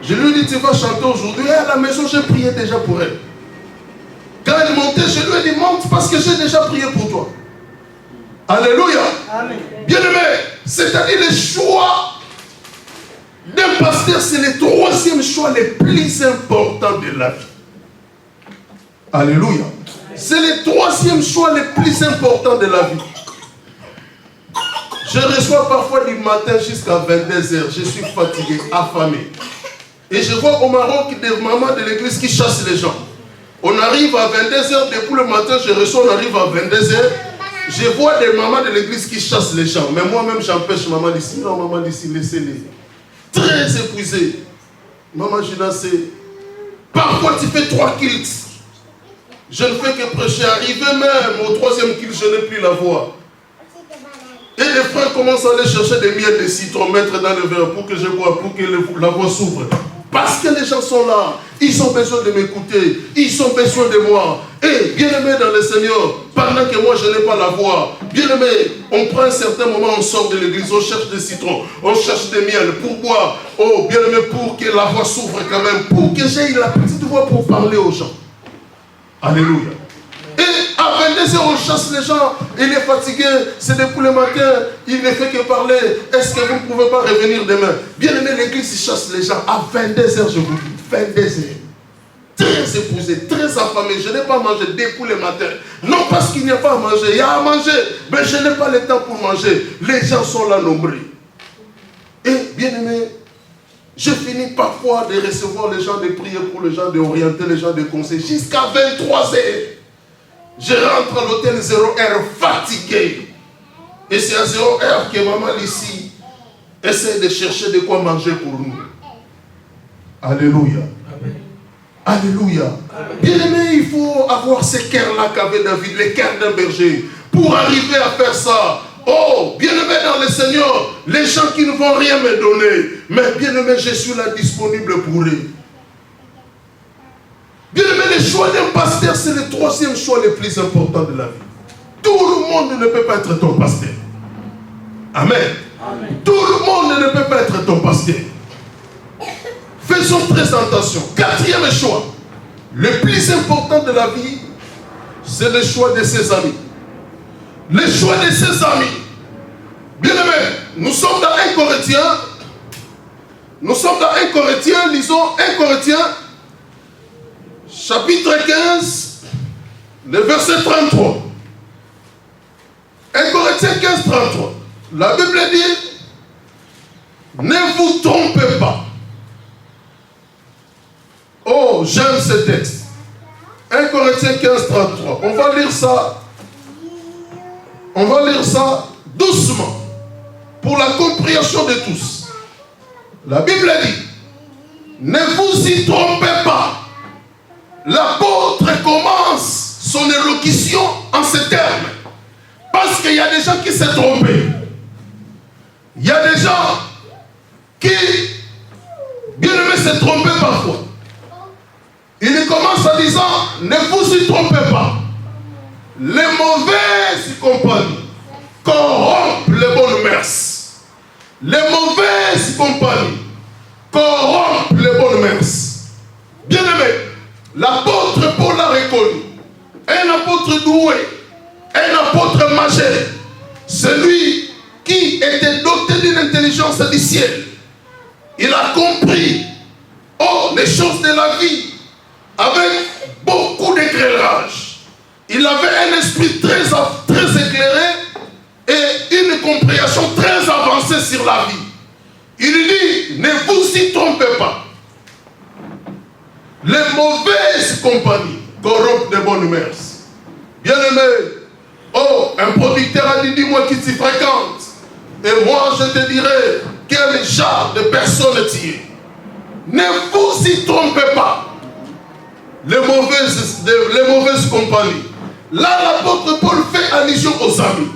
S2: Je lui ai dit, tu vas chanter aujourd'hui. Et à la maison, j'ai prié déjà pour elle. Quand elle montait, je lui ai dit, monte parce que j'ai déjà prié pour toi. Alléluia. Amen. Bien aimé, c'est-à-dire le choix d'un pasteur, c'est le troisième choix le plus important de la vie. Alléluia. C'est le troisième choix le plus important de la vie. Je reçois parfois du matin jusqu'à 22h. Je suis fatigué, affamé. Et je vois au Maroc des mamans de l'église qui chassent les gens. On arrive à 22h, depuis le matin, je reçois, on arrive à 22h. Je vois des mamans de l'église qui chassent les gens. Mais moi-même, j'empêche maman d'ici. Non, maman d'ici, laissez-les. Très épuisé. Maman Gina, c'est... Parfois, tu fais 3 kills. Je ne fais que prêcher. Arrivé même au 3e kill, je n'ai plus la voix. Et les frères commencent à aller chercher des miels de citron, mettre dans le verre pour que je bois, pour que la voix s'ouvre. Parce que les gens sont là. Ils ont besoin de m'écouter. Ils ont besoin de moi. Et bien aimé dans le Seigneur, pendant que moi je n'ai pas la voix, bien aimé, on prend un certain moment, on sort de l'église, on cherche des citrons, on cherche des miels pour boire. Bien aimé, pour que la voix s'ouvre quand même, pour que j'aie la petite voix pour parler aux gens. Alléluia. Et à 22h, on chasse les gens. Il est fatigué, c'est depuis le matin, il ne fait que parler. Est-ce que vous ne pouvez pas revenir demain? Bien aimé, l'église chasse les gens à 22h, je vous dis. 22h. très épuisé, très affamé. Je n'ai pas mangé depuis le matin. Non parce qu'il n'y a pas à manger, il y a à manger. Mais je n'ai pas le temps pour manger. Les gens sont là nombreux. Et bien aimé, je finis parfois de recevoir les gens de prier pour les gens, d'orienter les gens de conseil jusqu'à 23 heures. Je rentre à l'hôtel 0h fatigué. Et c'est à 0h que maman ici essaie de chercher de quoi manger pour nous. Alléluia. Amen. Alléluia. Bien aimé, il faut avoir ce cœur-là qu'avait David, le cœur d'un berger, pour arriver à faire ça. Oh, bien aimé dans le Seigneur, les gens qui ne vont rien me donner, mais bien aimé, je suis là disponible pour eux. Bien aimé, le choix d'un pasteur, c'est le troisième choix le plus important de la vie. Tout le monde ne peut pas être ton pasteur. Amen. Amen. Tout le monde ne peut pas être ton pasteur. Faisons très attention. Quatrième choix. Le plus important de la vie, c'est le choix de ses amis. Le choix de ses amis. Bien aimé, nous sommes dans 1 Corinthiens. Nous sommes dans 1 Corinthiens, lisons 1 Corinthiens, chapitre 15, le verset 33. 1 Corinthiens 15, 33. La Bible dit, ne vous trompez pas. Oh, j'aime ce texte. 1 Corinthiens 15, 33. On va lire ça. On va lire ça doucement. Pour la compréhension de tous. La Bible dit, ne vous y trompez pas. L'apôtre commence son élocution en ces termes. Parce qu'il y a des gens qui s'est trompés. Il y a des gens qui, bien aimé, s'est trompé parfois. Il commence en disant, ne vous y trompez pas. Les mauvaises compagnies corrompent les bonnes mœurs. Les mauvaises compagnies corrompent les bonnes mœurs. Bien aimé, l'apôtre Paul l'a reconnu. Un apôtre doué, un apôtre majeur. Celui qui était doté d'une intelligence du ciel. Il a compris, oh, les choses de la vie avec beaucoup d'éclairage. Il avait un esprit très éclairé et une compréhension très avancée sur la vie. Il dit, ne vous y trompez pas. Les mauvaises compagnies corrompent de bonnes mœurs. Bien aimé, oh, un producteur a dit, dis-moi qui t'y fréquente. Et moi, je te dirai quel genre de personne tu es. Ne vous y trompez pas. Les mauvaises compagnies. Là, l'apôtre Paul fait allusion aux amis.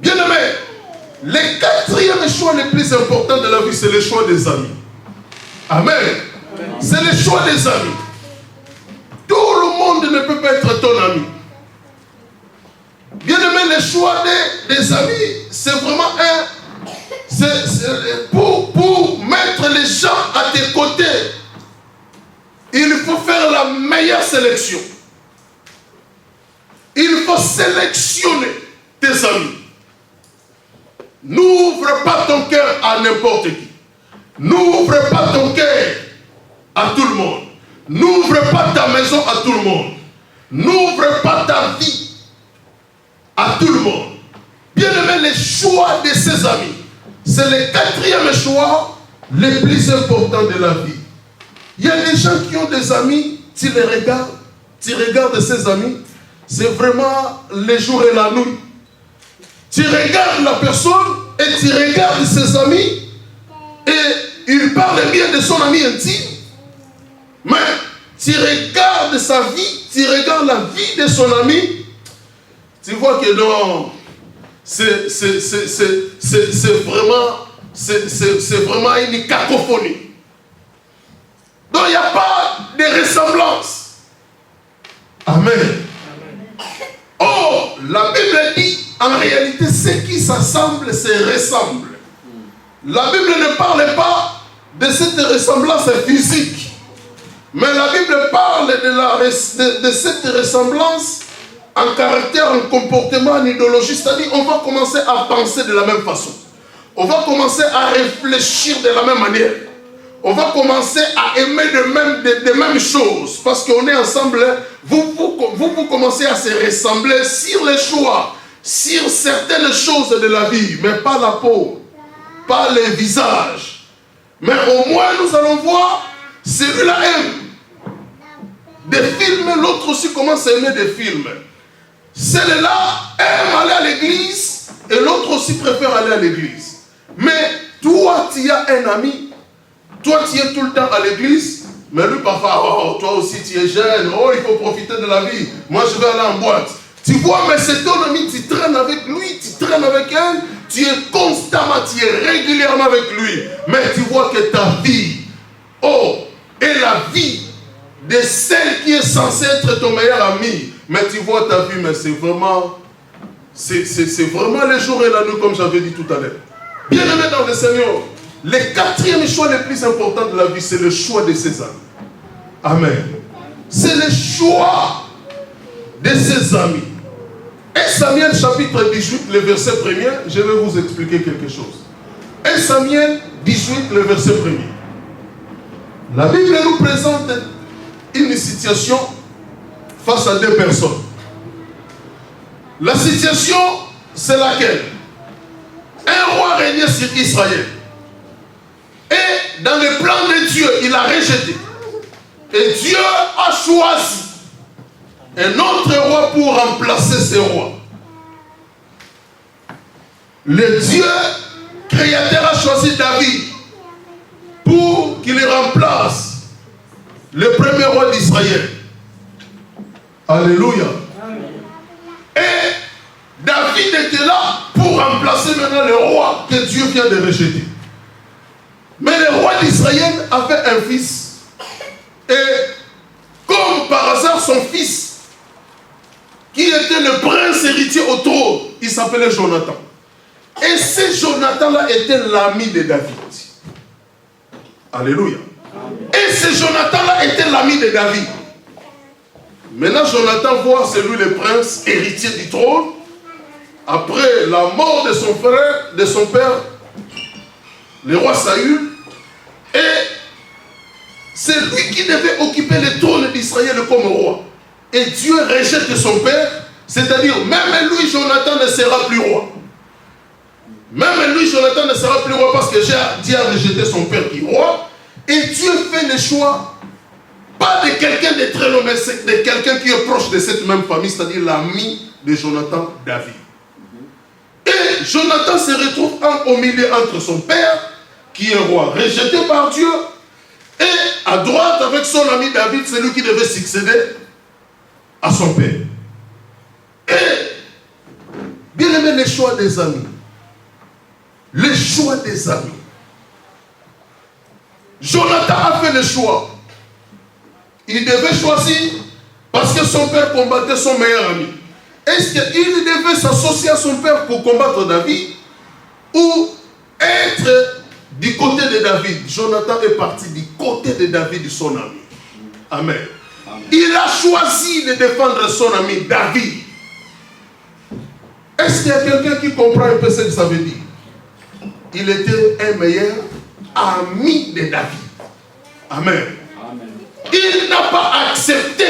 S2: Bien aimé, le quatrième choix le plus important de la vie, c'est le choix des amis. Amen. C'est le choix des amis. Tout le monde ne peut pas être ton ami. Bien aimé, le choix des amis, c'est vraiment pour mettre les gens à tes côtés. Il faut faire la meilleure sélection. Il faut sélectionner tes amis. N'ouvre pas ton cœur à n'importe qui. N'ouvre pas ton cœur à tout le monde. N'ouvre pas ta maison à tout le monde. N'ouvre pas ta vie à tout le monde. Bien aimé, le choix de ses amis, c'est le quatrième choix le plus important de la vie. Il y a des gens qui ont des amis, tu les regardes, tu regardes ces amis, c'est vraiment le jour et la nuit. Tu regardes la personne et tu regardes ses amis et il parle bien de son ami intime. Mais tu regardes sa vie, tu regardes la vie de son ami, tu vois que non, c'est vraiment une cacophonie. Donc il n'y a pas de ressemblance. Amen. Oh, la Bible dit, en réalité, ceux qui s'assemblent se ressemblent. La Bible ne parle pas de cette ressemblance physique. Mais la Bible parle de cette ressemblance en caractère, en comportement, en idéologie. C'est-à-dire, on va commencer à penser de la même façon. On va commencer à réfléchir de la même manière. on va commencer à aimer des mêmes choses. Parce qu'on est ensemble, vous commencez à se ressembler sur les choix, sur certaines choses de la vie, mais pas la peau, pas les visages. Mais au moins nous allons voir, celui-là aime des films, l'autre aussi commence à aimer des films. Celui-là aime aller à l'église et l'autre aussi préfère aller à l'église. Mais toi, tu as un ami, toi tu es tout le temps à l'église, mais lui parfois, oh, toi aussi tu es jeune, oh il faut profiter de la vie, moi je vais aller en boîte. Tu vois, mais c'est ton ami, tu traînes avec lui, tu traînes avec elle, tu es constamment, tu es régulièrement avec lui. Mais tu vois que ta vie, oh, est la vie de celle qui est censée être ton meilleur ami. Mais tu vois ta vie, mais c'est vraiment les jours et la nuit comme j'avais dit tout à l'heure. Bien aimé dans le Seigneur, le quatrième choix le plus important de la vie, c'est le choix de ses amis. Amen. C'est le choix de ses amis. Et Samuel chapitre 18, le verset 1er, je vais vous expliquer quelque chose. Et Samuel 18, le verset 1er. La Bible nous présente une situation face à deux personnes. La situation, c'est laquelle? Un roi régnait sur Israël. Et dans le plan de Dieu, il a rejeté. Et Dieu a choisi un autre roi pour remplacer ce roi. Le Dieu créateur a choisi David pour qu'il remplace le premier roi d'Israël. Alléluia. Et David était là pour remplacer maintenant le roi que Dieu vient de rejeter. Mais le roi d'Israël avait un fils. Et comme par hasard, son fils, qui était le prince héritier au trône, il s'appelait Jonathan. Et ce Jonathan-là était l'ami de David. Alléluia. Et ce Jonathan-là était l'ami de David. Maintenant, Jonathan voit celui le prince héritier du trône. Après la mort de son frère, de son père, le roi Saül. Et c'est lui qui devait occuper le trône d'Israël comme roi. Et Dieu rejette son père, c'est-à-dire même lui, Jonathan, ne sera plus roi. Même lui, Jonathan, ne sera plus roi parce que Dieu a rejeté son père qui est roi. Et Dieu fait le choix, pas de quelqu'un de très loin, mais de quelqu'un qui est proche de cette même famille, c'est-à-dire l'ami de Jonathan, David. Et Jonathan se retrouve au milieu entre son père, qui est roi, rejeté par Dieu, et à droite avec son ami David, c'est lui qui devait succéder à son père. Et bien aimé, les choix des amis. Les choix des amis. Jonathan a fait le choix. Il devait choisir parce que son père combattait son meilleur ami. Est-ce qu'il devait s'associer à son père pour combattre David ou être du côté de David? Jonathan est parti du côté de David, son ami. Amen. Il a choisi de défendre son ami David. Est-ce qu'il y a quelqu'un qui comprend un peu ce que ça veut dire? Il était un meilleur ami de David. Amen. Amen. Il n'a pas accepté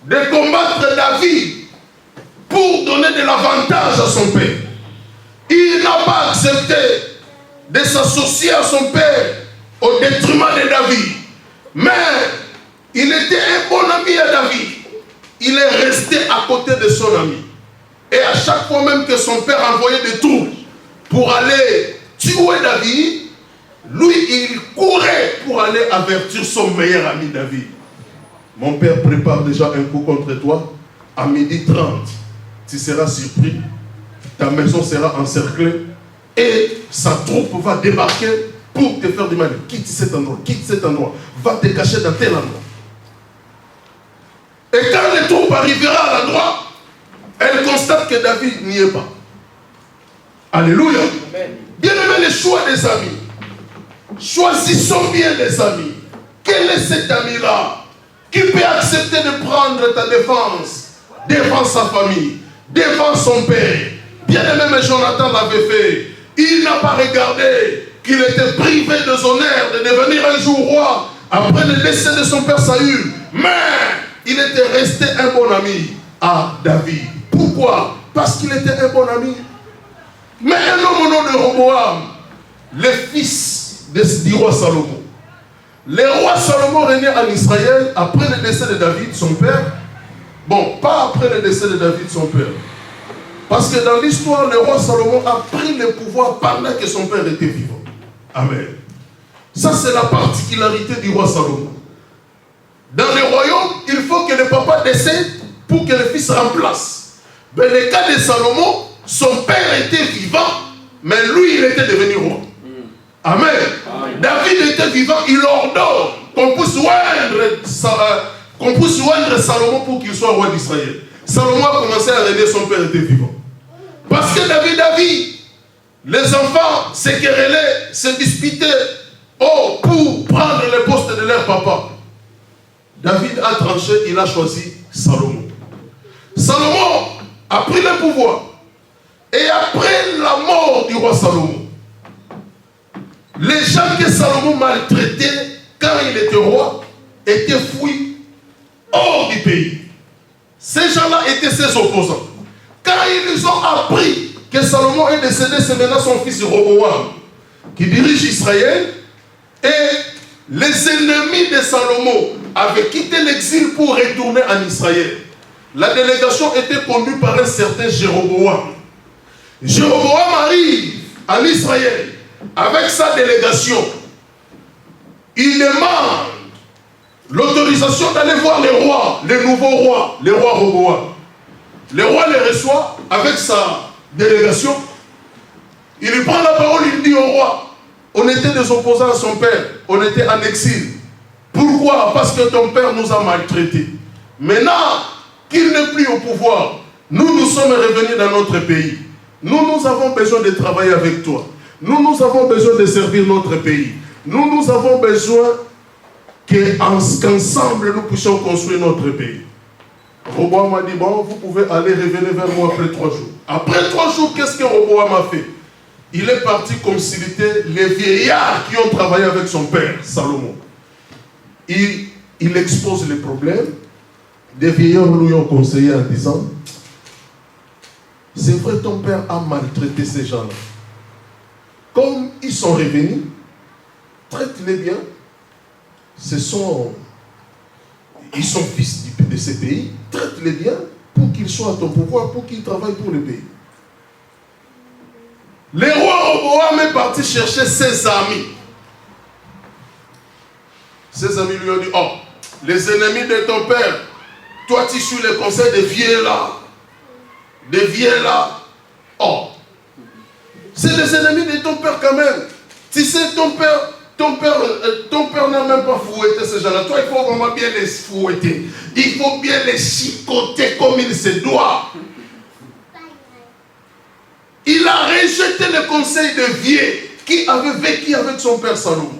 S2: de combattre David pour donner de l'avantage à son père. Il n'a pas accepté de s'associer à son père au détriment de David. Mais il était un bon ami à David. Il est resté à côté de son ami. Et à chaque fois même que son père envoyait des troupes pour aller tuer David, lui, il courait pour aller avertir son meilleur ami David. Mon père prépare déjà un coup contre toi. À 12h30, tu seras surpris. Ta maison sera encerclée. Et sa troupe va débarquer pour te faire du mal. Quitte cet endroit, quitte cet endroit. Va te cacher dans tel endroit. Et quand les troupes arriveront à l'endroit, elle constate que David n'y est pas. Alléluia. Amen. Bien aimé, les choix des amis. Choisissons bien les amis. Quel est cet ami-là qui peut accepter de prendre ta défense devant sa famille, devant son père? Bien aimé, mais Jonathan l'avait fait. Il n'a pas regardé qu'il était privé de son honneur de devenir un jour roi après le décès de son père Saül. Mais il était resté un bon ami à David. Pourquoi? Parce qu'il était un bon ami. Mais un homme au nom de Roboam, le fils du roi Salomon. Le roi Salomon régnait en Israël après le décès de David, son père. Bon, pas après le décès de David, son père. Parce que dans l'histoire, le roi Salomon a pris le pouvoir pendant que son père était vivant. Amen. Ça, c'est la particularité du roi Salomon. Dans le royaume, il faut que le papa décède pour que le fils remplace. Mais le cas de Salomon, son père était vivant, mais lui, il était devenu roi. Amen. David était vivant, il ordonne qu'on puisse joindre Salomon pour qu'il soit roi d'Israël. Salomon a commencé à régner, son père était vivant. Parce que David, les enfants se querellaient, se disputaient pour prendre le poste de leur papa. David a tranché, il a choisi Salomon. Salomon a pris le pouvoir. Et après la mort du roi Salomon, les gens que Salomon maltraitait quand il était roi étaient fouillés hors du pays. Ces gens-là étaient ses opposants. Quand ils ont appris que Salomon est décédé, c'est maintenant son fils Roboam qui dirige Israël. Et les ennemis de Salomon avaient quitté l'exil pour retourner en Israël. La délégation était conduite par un certain Jéroboam. Jéroboam arrive en Israël avec sa délégation. Il demande l'autorisation d'aller voir le roi, le nouveau roi, le roi Roboam. Le roi le reçoit avec sa délégation. Il lui prend la parole, il dit au roi, on était des opposants à son père, on était en exil. Pourquoi? Parce que ton père nous a maltraités. Maintenant qu'il n'est plus au pouvoir, nous sommes revenus dans notre pays. Nous avons besoin de travailler avec toi. Nous avons besoin de servir notre pays. Nous avons besoin qu'ensemble nous puissions construire notre pays. Roboam a dit, bon, vous pouvez aller revenir vers moi après 3 jours. Après 3 jours, qu'est-ce que Roboam a fait? Il est parti comme s'il était les vieillards qui ont travaillé avec son père, Salomon. Il expose les problèmes. Des vieillards lui ont conseillé en disant, c'est vrai, ton père a maltraité ces gens-là. Comme ils sont revenus, traite-les bien. Ils sont fils de ces pays. Traite-les bien pour qu'ils soient à ton pouvoir, pour qu'ils travaillent pour le pays. Le roi Roboam est parti chercher ses amis. Ses amis lui ont dit, oh, les ennemis de ton père, toi tu suis le conseil des vieux là. Des vieux là. Oh, c'est les ennemis de ton père quand même. Tu sais, ton père n'a même pas fouetté ces gens-là. Toi, il faut vraiment bien les fouetter. Il faut bien les chicoter comme il se doit. Il a rejeté le conseil de vieux qui avait vécu avec son père Salomon.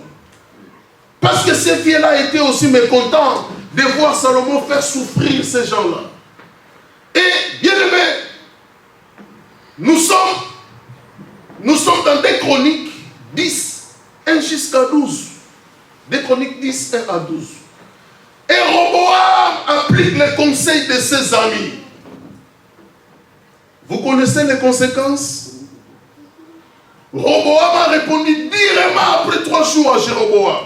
S2: Parce que ces vieux-là étaient aussi mécontents de voir Salomon faire souffrir ces gens-là. Et, bien aimé, nous sommes dans des Chroniques 10, 1 jusqu'à 12. Des Chroniques 10, 1 à 12. Et Roboam applique les conseils de ses amis. Vous connaissez les conséquences? Roboam a répondu directement après 3 jours à Jéroboam.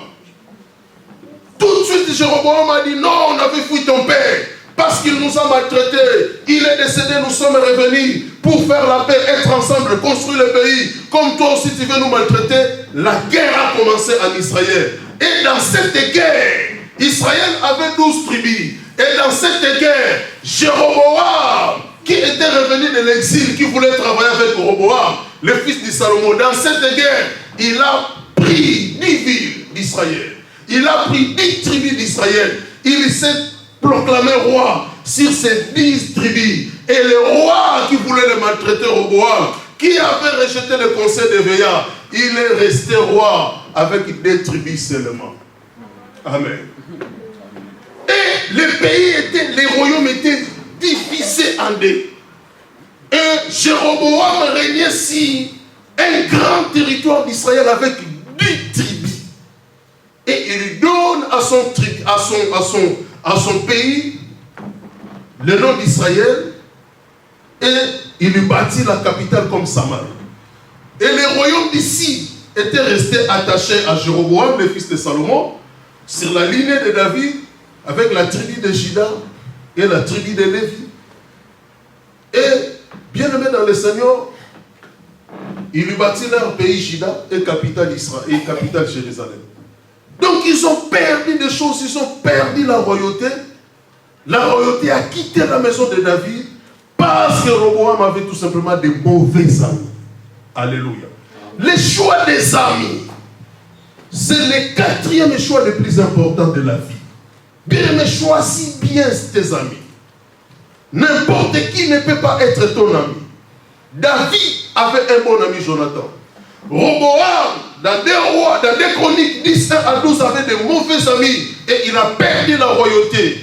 S2: Tout de suite, Jéroboam a dit, non, on avait fui ton père parce qu'il nous a maltraités. Il est décédé, nous sommes revenus pour faire la paix, être ensemble, construire le pays. Comme toi aussi, tu veux nous maltraiter. La guerre a commencé en Israël. Et dans cette guerre, Israël avait 12 tribus. Et dans cette guerre, Jéroboam, qui était revenu de l'exil, qui voulait travailler avec Roboam, le fils de Salomon, dans cette guerre, il a pris 10 villes d'Israël. Il a pris 10 tribus d'Israël. Il s'est proclamé roi sur ces 10 tribus. Et le roi qui voulait le maltraiter, Roboam, qui avait rejeté le conseil des veillards, il est resté roi avec 2 tribus seulement. Amen. Et les royaumes étaient divisés en 2. Et Jéroboam régnait sur un grand territoire d'Israël avec 10 tribus. Et il lui donne à son pays le nom d'Israël et il lui bâtit la capitale comme Samarie. Et les royaumes d'ici étaient restés attachés à Jéroboam, le fils de Salomon, sur la lignée de David, avec la tribu de Juda et la tribu de Lévi. Et bien aimé dans le Seigneur, il lui bâtit leur pays Juda et capitale Israël et capitale Jérusalem. Donc ils ont perdu des choses, ils ont perdu la royauté. La royauté a quitté la maison de David parce que Roboam avait tout simplement des mauvais amis. Alléluia. Les choix des amis, c'est le 4e choix le plus important de la vie. Bien aimé, choisis bien tes amis. N'importe qui ne peut pas être ton ami. David avait un bon ami, Jonathan. Roboam, dans 2 rois, dans 2 chroniques 10, 1 à 12, avait de mauvais amis et il a perdu la royauté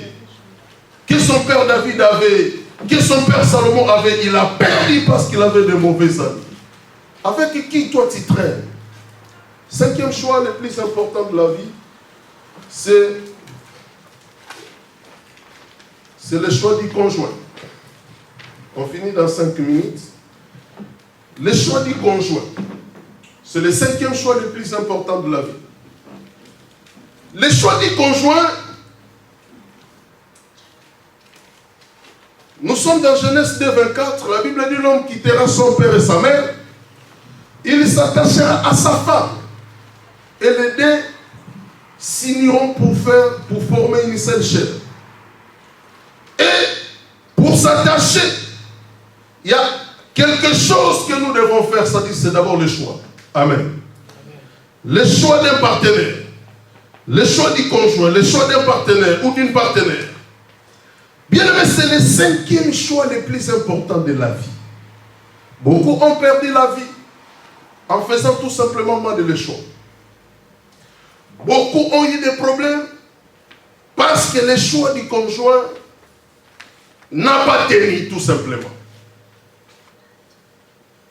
S2: que son père David avait, que son père Salomon avait. Il a perdu parce qu'il avait de mauvais amis. Avec qui toi tu traînes? 5e choix le plus important de la vie, c'est le choix du conjoint. On finit dans 5 minutes. Le choix du conjoint, c'est le 5e choix le plus important de la vie. Le choix du conjoint, nous sommes dans Genèse 2, 24. La Bible dit l'homme quittera son père et sa mère. Il s'attachera à sa femme. Et les deux s'uniront pour former une seule chair. Et pour s'attacher, il y a quelque chose que nous devons faire, c'est d'abord le choix. Amen. Le choix d'un partenaire, le choix du conjoint, le choix d'un partenaire ou d'une partenaire. Bien aimé, c'est le 5e choix le plus important de la vie. Beaucoup ont perdu la vie en faisant tout simplement mal de choix. Beaucoup ont eu des problèmes parce que le choix du conjoint n'a pas tenu, tout simplement.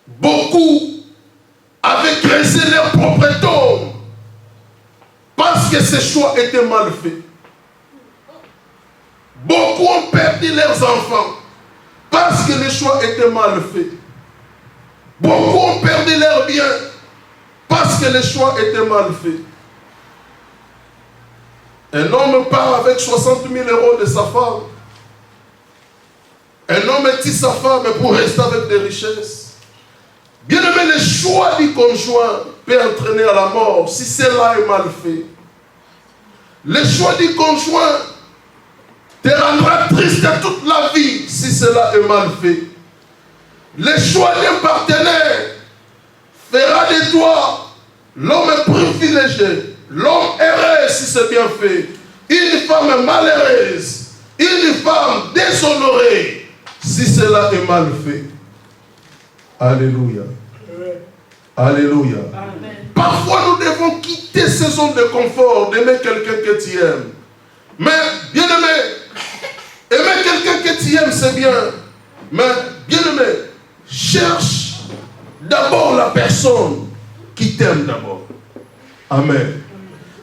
S2: Beaucoup avaient creusé leur propre tombe parce que ce choix était mal fait. Beaucoup ont perdu leurs enfants parce que le choix était mal fait. Beaucoup ont perdu leurs biens parce que le choix était mal fait. Un homme part avec 60 000 € de sa femme. Un homme tue sa femme pour rester avec des richesses. Bien aimé, le choix du conjoint peut entraîner à la mort si cela est mal fait. Le choix du conjoint te rendra triste toute la vie si cela est mal fait. Le choix d'un partenaire fera de toi l'homme privilégié, l'homme heureux si c'est bien fait, une femme malheureuse, une femme déshonorée si cela est mal fait. Alléluia. Alléluia. Amen. Parfois nous devons quitter ces zones de confort, d'aimer quelqu'un que tu aimes. Mais bien aimé, aimer quelqu'un que tu aimes c'est bien. Mais bien aimé, cherche d'abord la personne qui t'aime d'abord. Amen.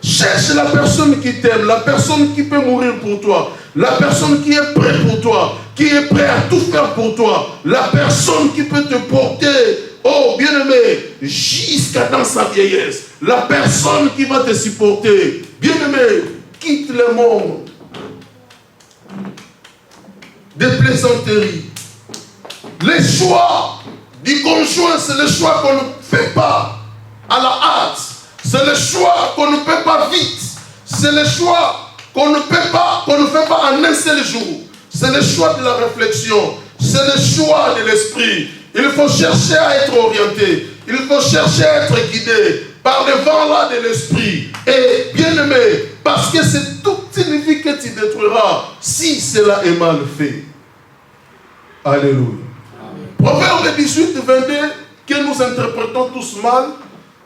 S2: Cherche la personne qui t'aime, la personne qui peut mourir pour toi, la personne qui est prête pour toi, qui est prêt à tout faire pour toi, la personne qui peut te porter, oh bien-aimé, jusqu'à dans sa vieillesse, la personne qui va te supporter. Bien-aimé, quitte le monde des plaisanteries. Les choix du conjoint, c'est le choix qu'on ne fait pas à la hâte. C'est le choix qu'on ne fait pas vite. C'est le choix qu'on ne fait pas en un seul jour. C'est le choix de la réflexion. C'est le choix de l'esprit. Il faut chercher à être orienté. Il faut chercher à être guidé par le vent-là de l'esprit. Et bien aimé, parce que c'est toute une vie que tu détruiras si cela est mal fait. Alléluia. Proverbe 18, 22, que nous interprétons tous mal,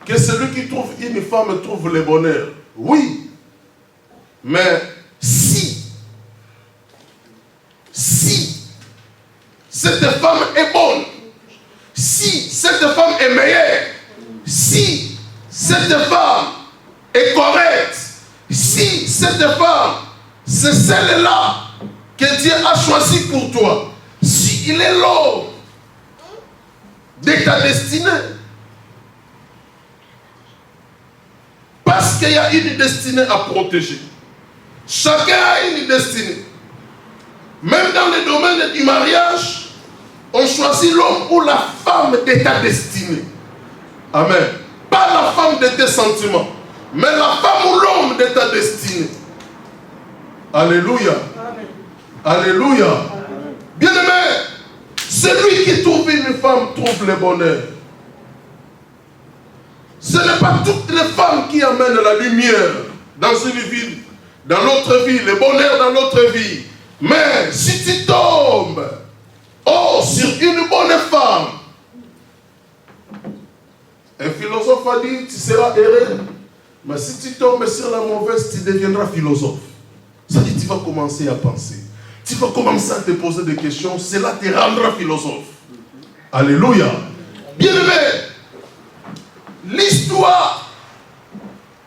S2: que celui qui trouve une femme trouve le bonheur. Oui, mais si cette femme est bonne, si cette femme est meilleure, cette femme est correcte, si cette femme, c'est celle-là que Dieu a choisie pour toi, si il est l'homme de ta destinée, parce qu'il y a une destinée à protéger. Chacun a une destinée. Même dans le domaine du mariage, on choisit l'homme ou la femme de ta destinée. Amen. Pas la femme de tes sentiments, mais la femme ou l'homme de ta destinée. Alléluia. Amen. Alléluia. Bien-aimé, celui qui trouve une femme trouve le bonheur. Ce n'est pas toutes les femmes qui amènent la lumière dans une vie, dans notre vie, le bonheur dans notre vie. Mais si tu tombes sur une bonne femme, un philosophe a dit, tu seras heureux. Mais si tu tombes sur la mauvaise, tu deviendras philosophe. Ça dit, tu vas commencer à penser. Tu vas commencer à te poser des questions. Cela te rendra philosophe. Alléluia. Bien-aimé, l'histoire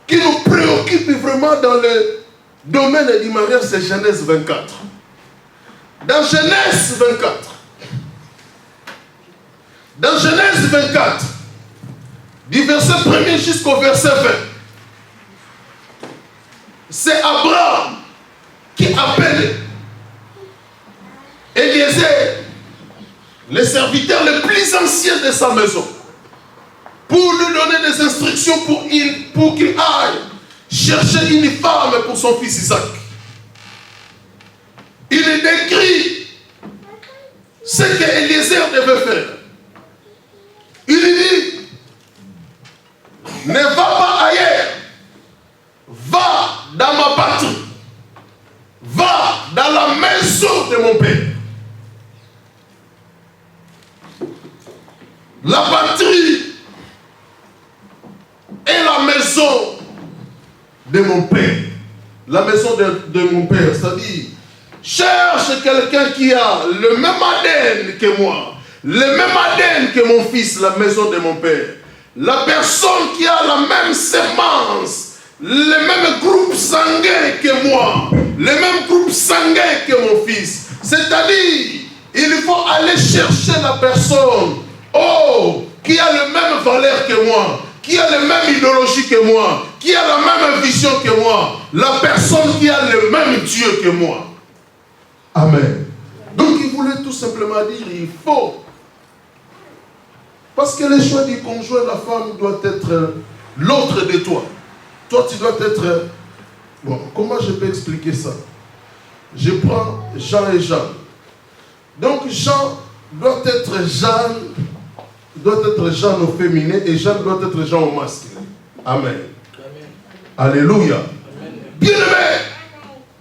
S2: qui nous préoccupe vraiment dans le domaine du mariage, c'est Genèse 24. Dans Genèse 24, du verset 1er jusqu'au verset 20, c'est Abraham qui appelle Eliezer, le serviteur le plus ancien de sa maison, pour lui donner des instructions pour qu'il aille chercher une femme pour son fils Isaac. Il décrit ce qu'Eliezer devait faire. Il dit, ne va pas ailleurs, va dans ma patrie, va dans la maison de mon père. La patrie est la maison de mon père. La maison de mon père, c'est-à-dire, cherche quelqu'un qui a le même ADN que moi, le même ADN que mon fils, la maison de mon père. La personne qui a la même sémence, le même groupe sanguin que moi, le même groupe sanguin que mon fils. C'est-à-dire, il faut aller chercher la personne, qui a la même valeur que moi, qui a la même idéologie que moi, qui a la même vision que moi, la personne qui a le même Dieu que moi. Amen. Donc il voulait tout simplement dire, il faut. Parce que le choix du conjoint, la femme doit être l'autre de toi. Toi, tu dois être... Bon, comment je peux expliquer ça? Je prends Jean et Jeanne. Donc Jean doit être Jeanne au féminin et Jeanne doit être Jean au masculin. Amen. Amen. Alléluia. Bien-aimé,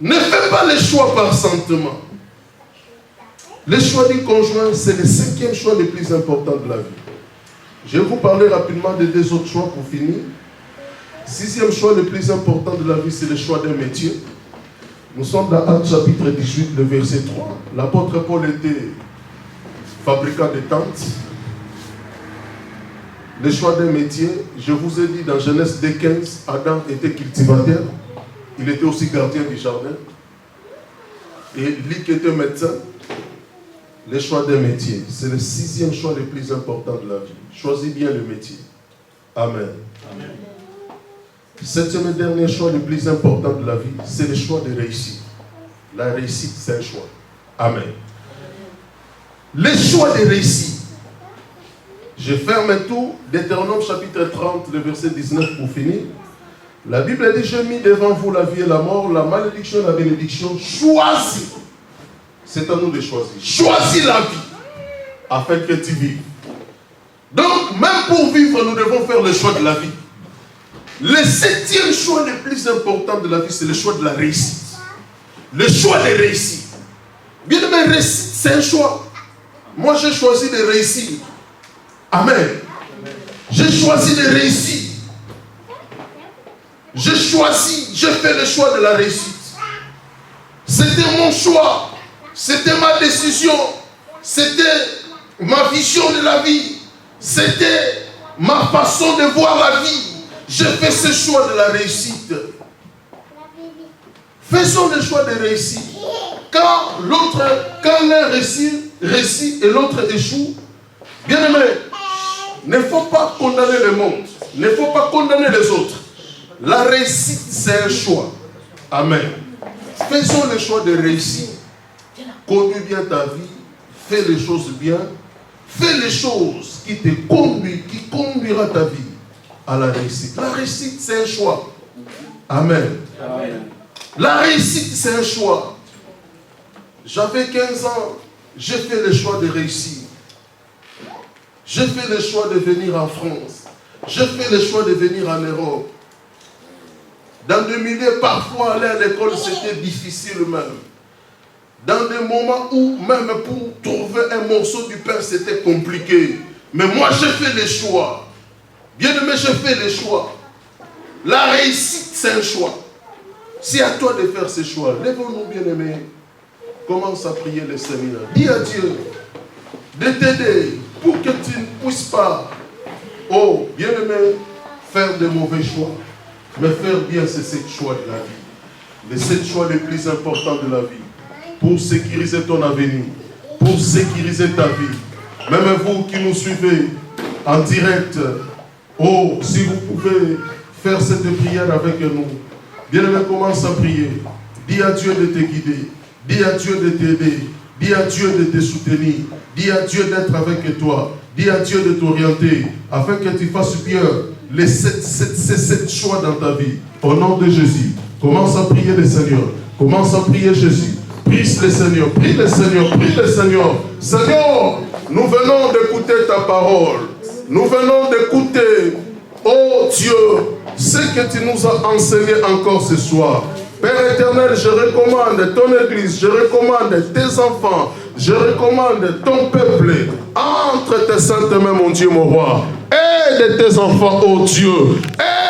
S2: ne fais pas les choix par sentiment. Le choix du conjoint, c'est le 5e choix le plus important de la vie. Je vais vous parler rapidement des 2 autres choix pour finir. 6e choix le plus important de la vie, c'est le choix d'un métier. Nous sommes dans Actes chapitre 18, le verset 3. L'apôtre Paul était fabricant de tentes. Le choix d'un métier, je vous ai dit dans Genèse 2:15, Adam était cultivateur. Il était aussi gardien du jardin. Et lui qui était médecin, le choix d'un métier, c'est le 6e choix le plus important de la vie. Choisis bien le métier. Amen. Amen. 7e et dernier choix le plus important de la vie, c'est le choix de réussir. La réussite, c'est un choix. Amen. Le choix de réussir. Je ferme tout. Deutéronome chapitre 30, le verset 19 pour finir. La Bible dit, j'ai mis devant vous la vie et la mort, la malédiction et la bénédiction. Choisis. C'est à nous de choisir. Choisis la vie afin que tu vives. Donc, même pour vivre, nous devons faire le choix de la vie. Le 7e choix le plus important de la vie, c'est le choix de la réussite. Le choix de réussir. Bien aimé, réussite, c'est un choix. Moi, j'ai choisi de réussir. Amen. J'ai choisi de réussir. J'ai fait le choix de la réussite. C'était mon choix. C'était ma décision. C'était ma vision de la vie. C'était ma façon de voir la vie. J'ai fait ce choix de la réussite. Faisons le choix de réussir. Quand l'un réussit et l'autre échoue, bien aimé, il ne faut pas condamner le monde. Il ne faut pas condamner les autres. La réussite, c'est un choix. Amen. Faisons le choix de réussir. Conduis bien ta vie. Fais les choses bien. Fais les choses qui conduira ta vie à la réussite. La réussite, c'est un choix. Amen.
S1: Amen.
S2: La réussite, c'est un choix. J'avais 15 ans, j'ai fait le choix de réussir. J'ai fait le choix de venir en France. J'ai fait le choix de venir en Europe. Dans des milieux, parfois, aller à l'école, c'était difficile même. Dans des moments où, même pour trouver un morceau du pain, c'était compliqué. Mais moi, j'ai fait le choix. Bien aimé, j'ai fait le choix. La réussite, c'est un choix. C'est à toi de faire ce choix. Lève-nous, bien-aimés. Commence à prier le Seigneur. Dis à Dieu de t'aider pour que tu ne puisses pas, oh, bien-aimé, faire de mauvais choix. Mais faire bien, c'est ce choix de la vie. Les 7 choix les plus importants de la vie. Pour sécuriser ton avenir. Pour sécuriser ta vie. Même vous qui nous suivez en direct. Oh, si vous pouvez faire cette prière avec nous. Bien-aimé, commence à prier. Dis à Dieu de te guider. Dis à Dieu de t'aider. Dis à Dieu de te soutenir. Dis à Dieu d'être avec toi. Dis à Dieu de t'orienter. Afin que tu fasses bien ces 7 choix dans ta vie. Au nom de Jésus. Commence à prier le Seigneur. Commence à prier Jésus. Prie le Seigneur. Prie le Seigneur. Prie le Seigneur. Seigneur, nous venons d'écouter ta parole. Nous venons d'écouter, oh Dieu, ce que tu nous as enseigné encore ce soir. Père éternel, je recommande ton église, je recommande tes enfants, je recommande ton peuple entre tes saintes mains, mon Dieu, mon roi. Aide tes enfants, oh Dieu.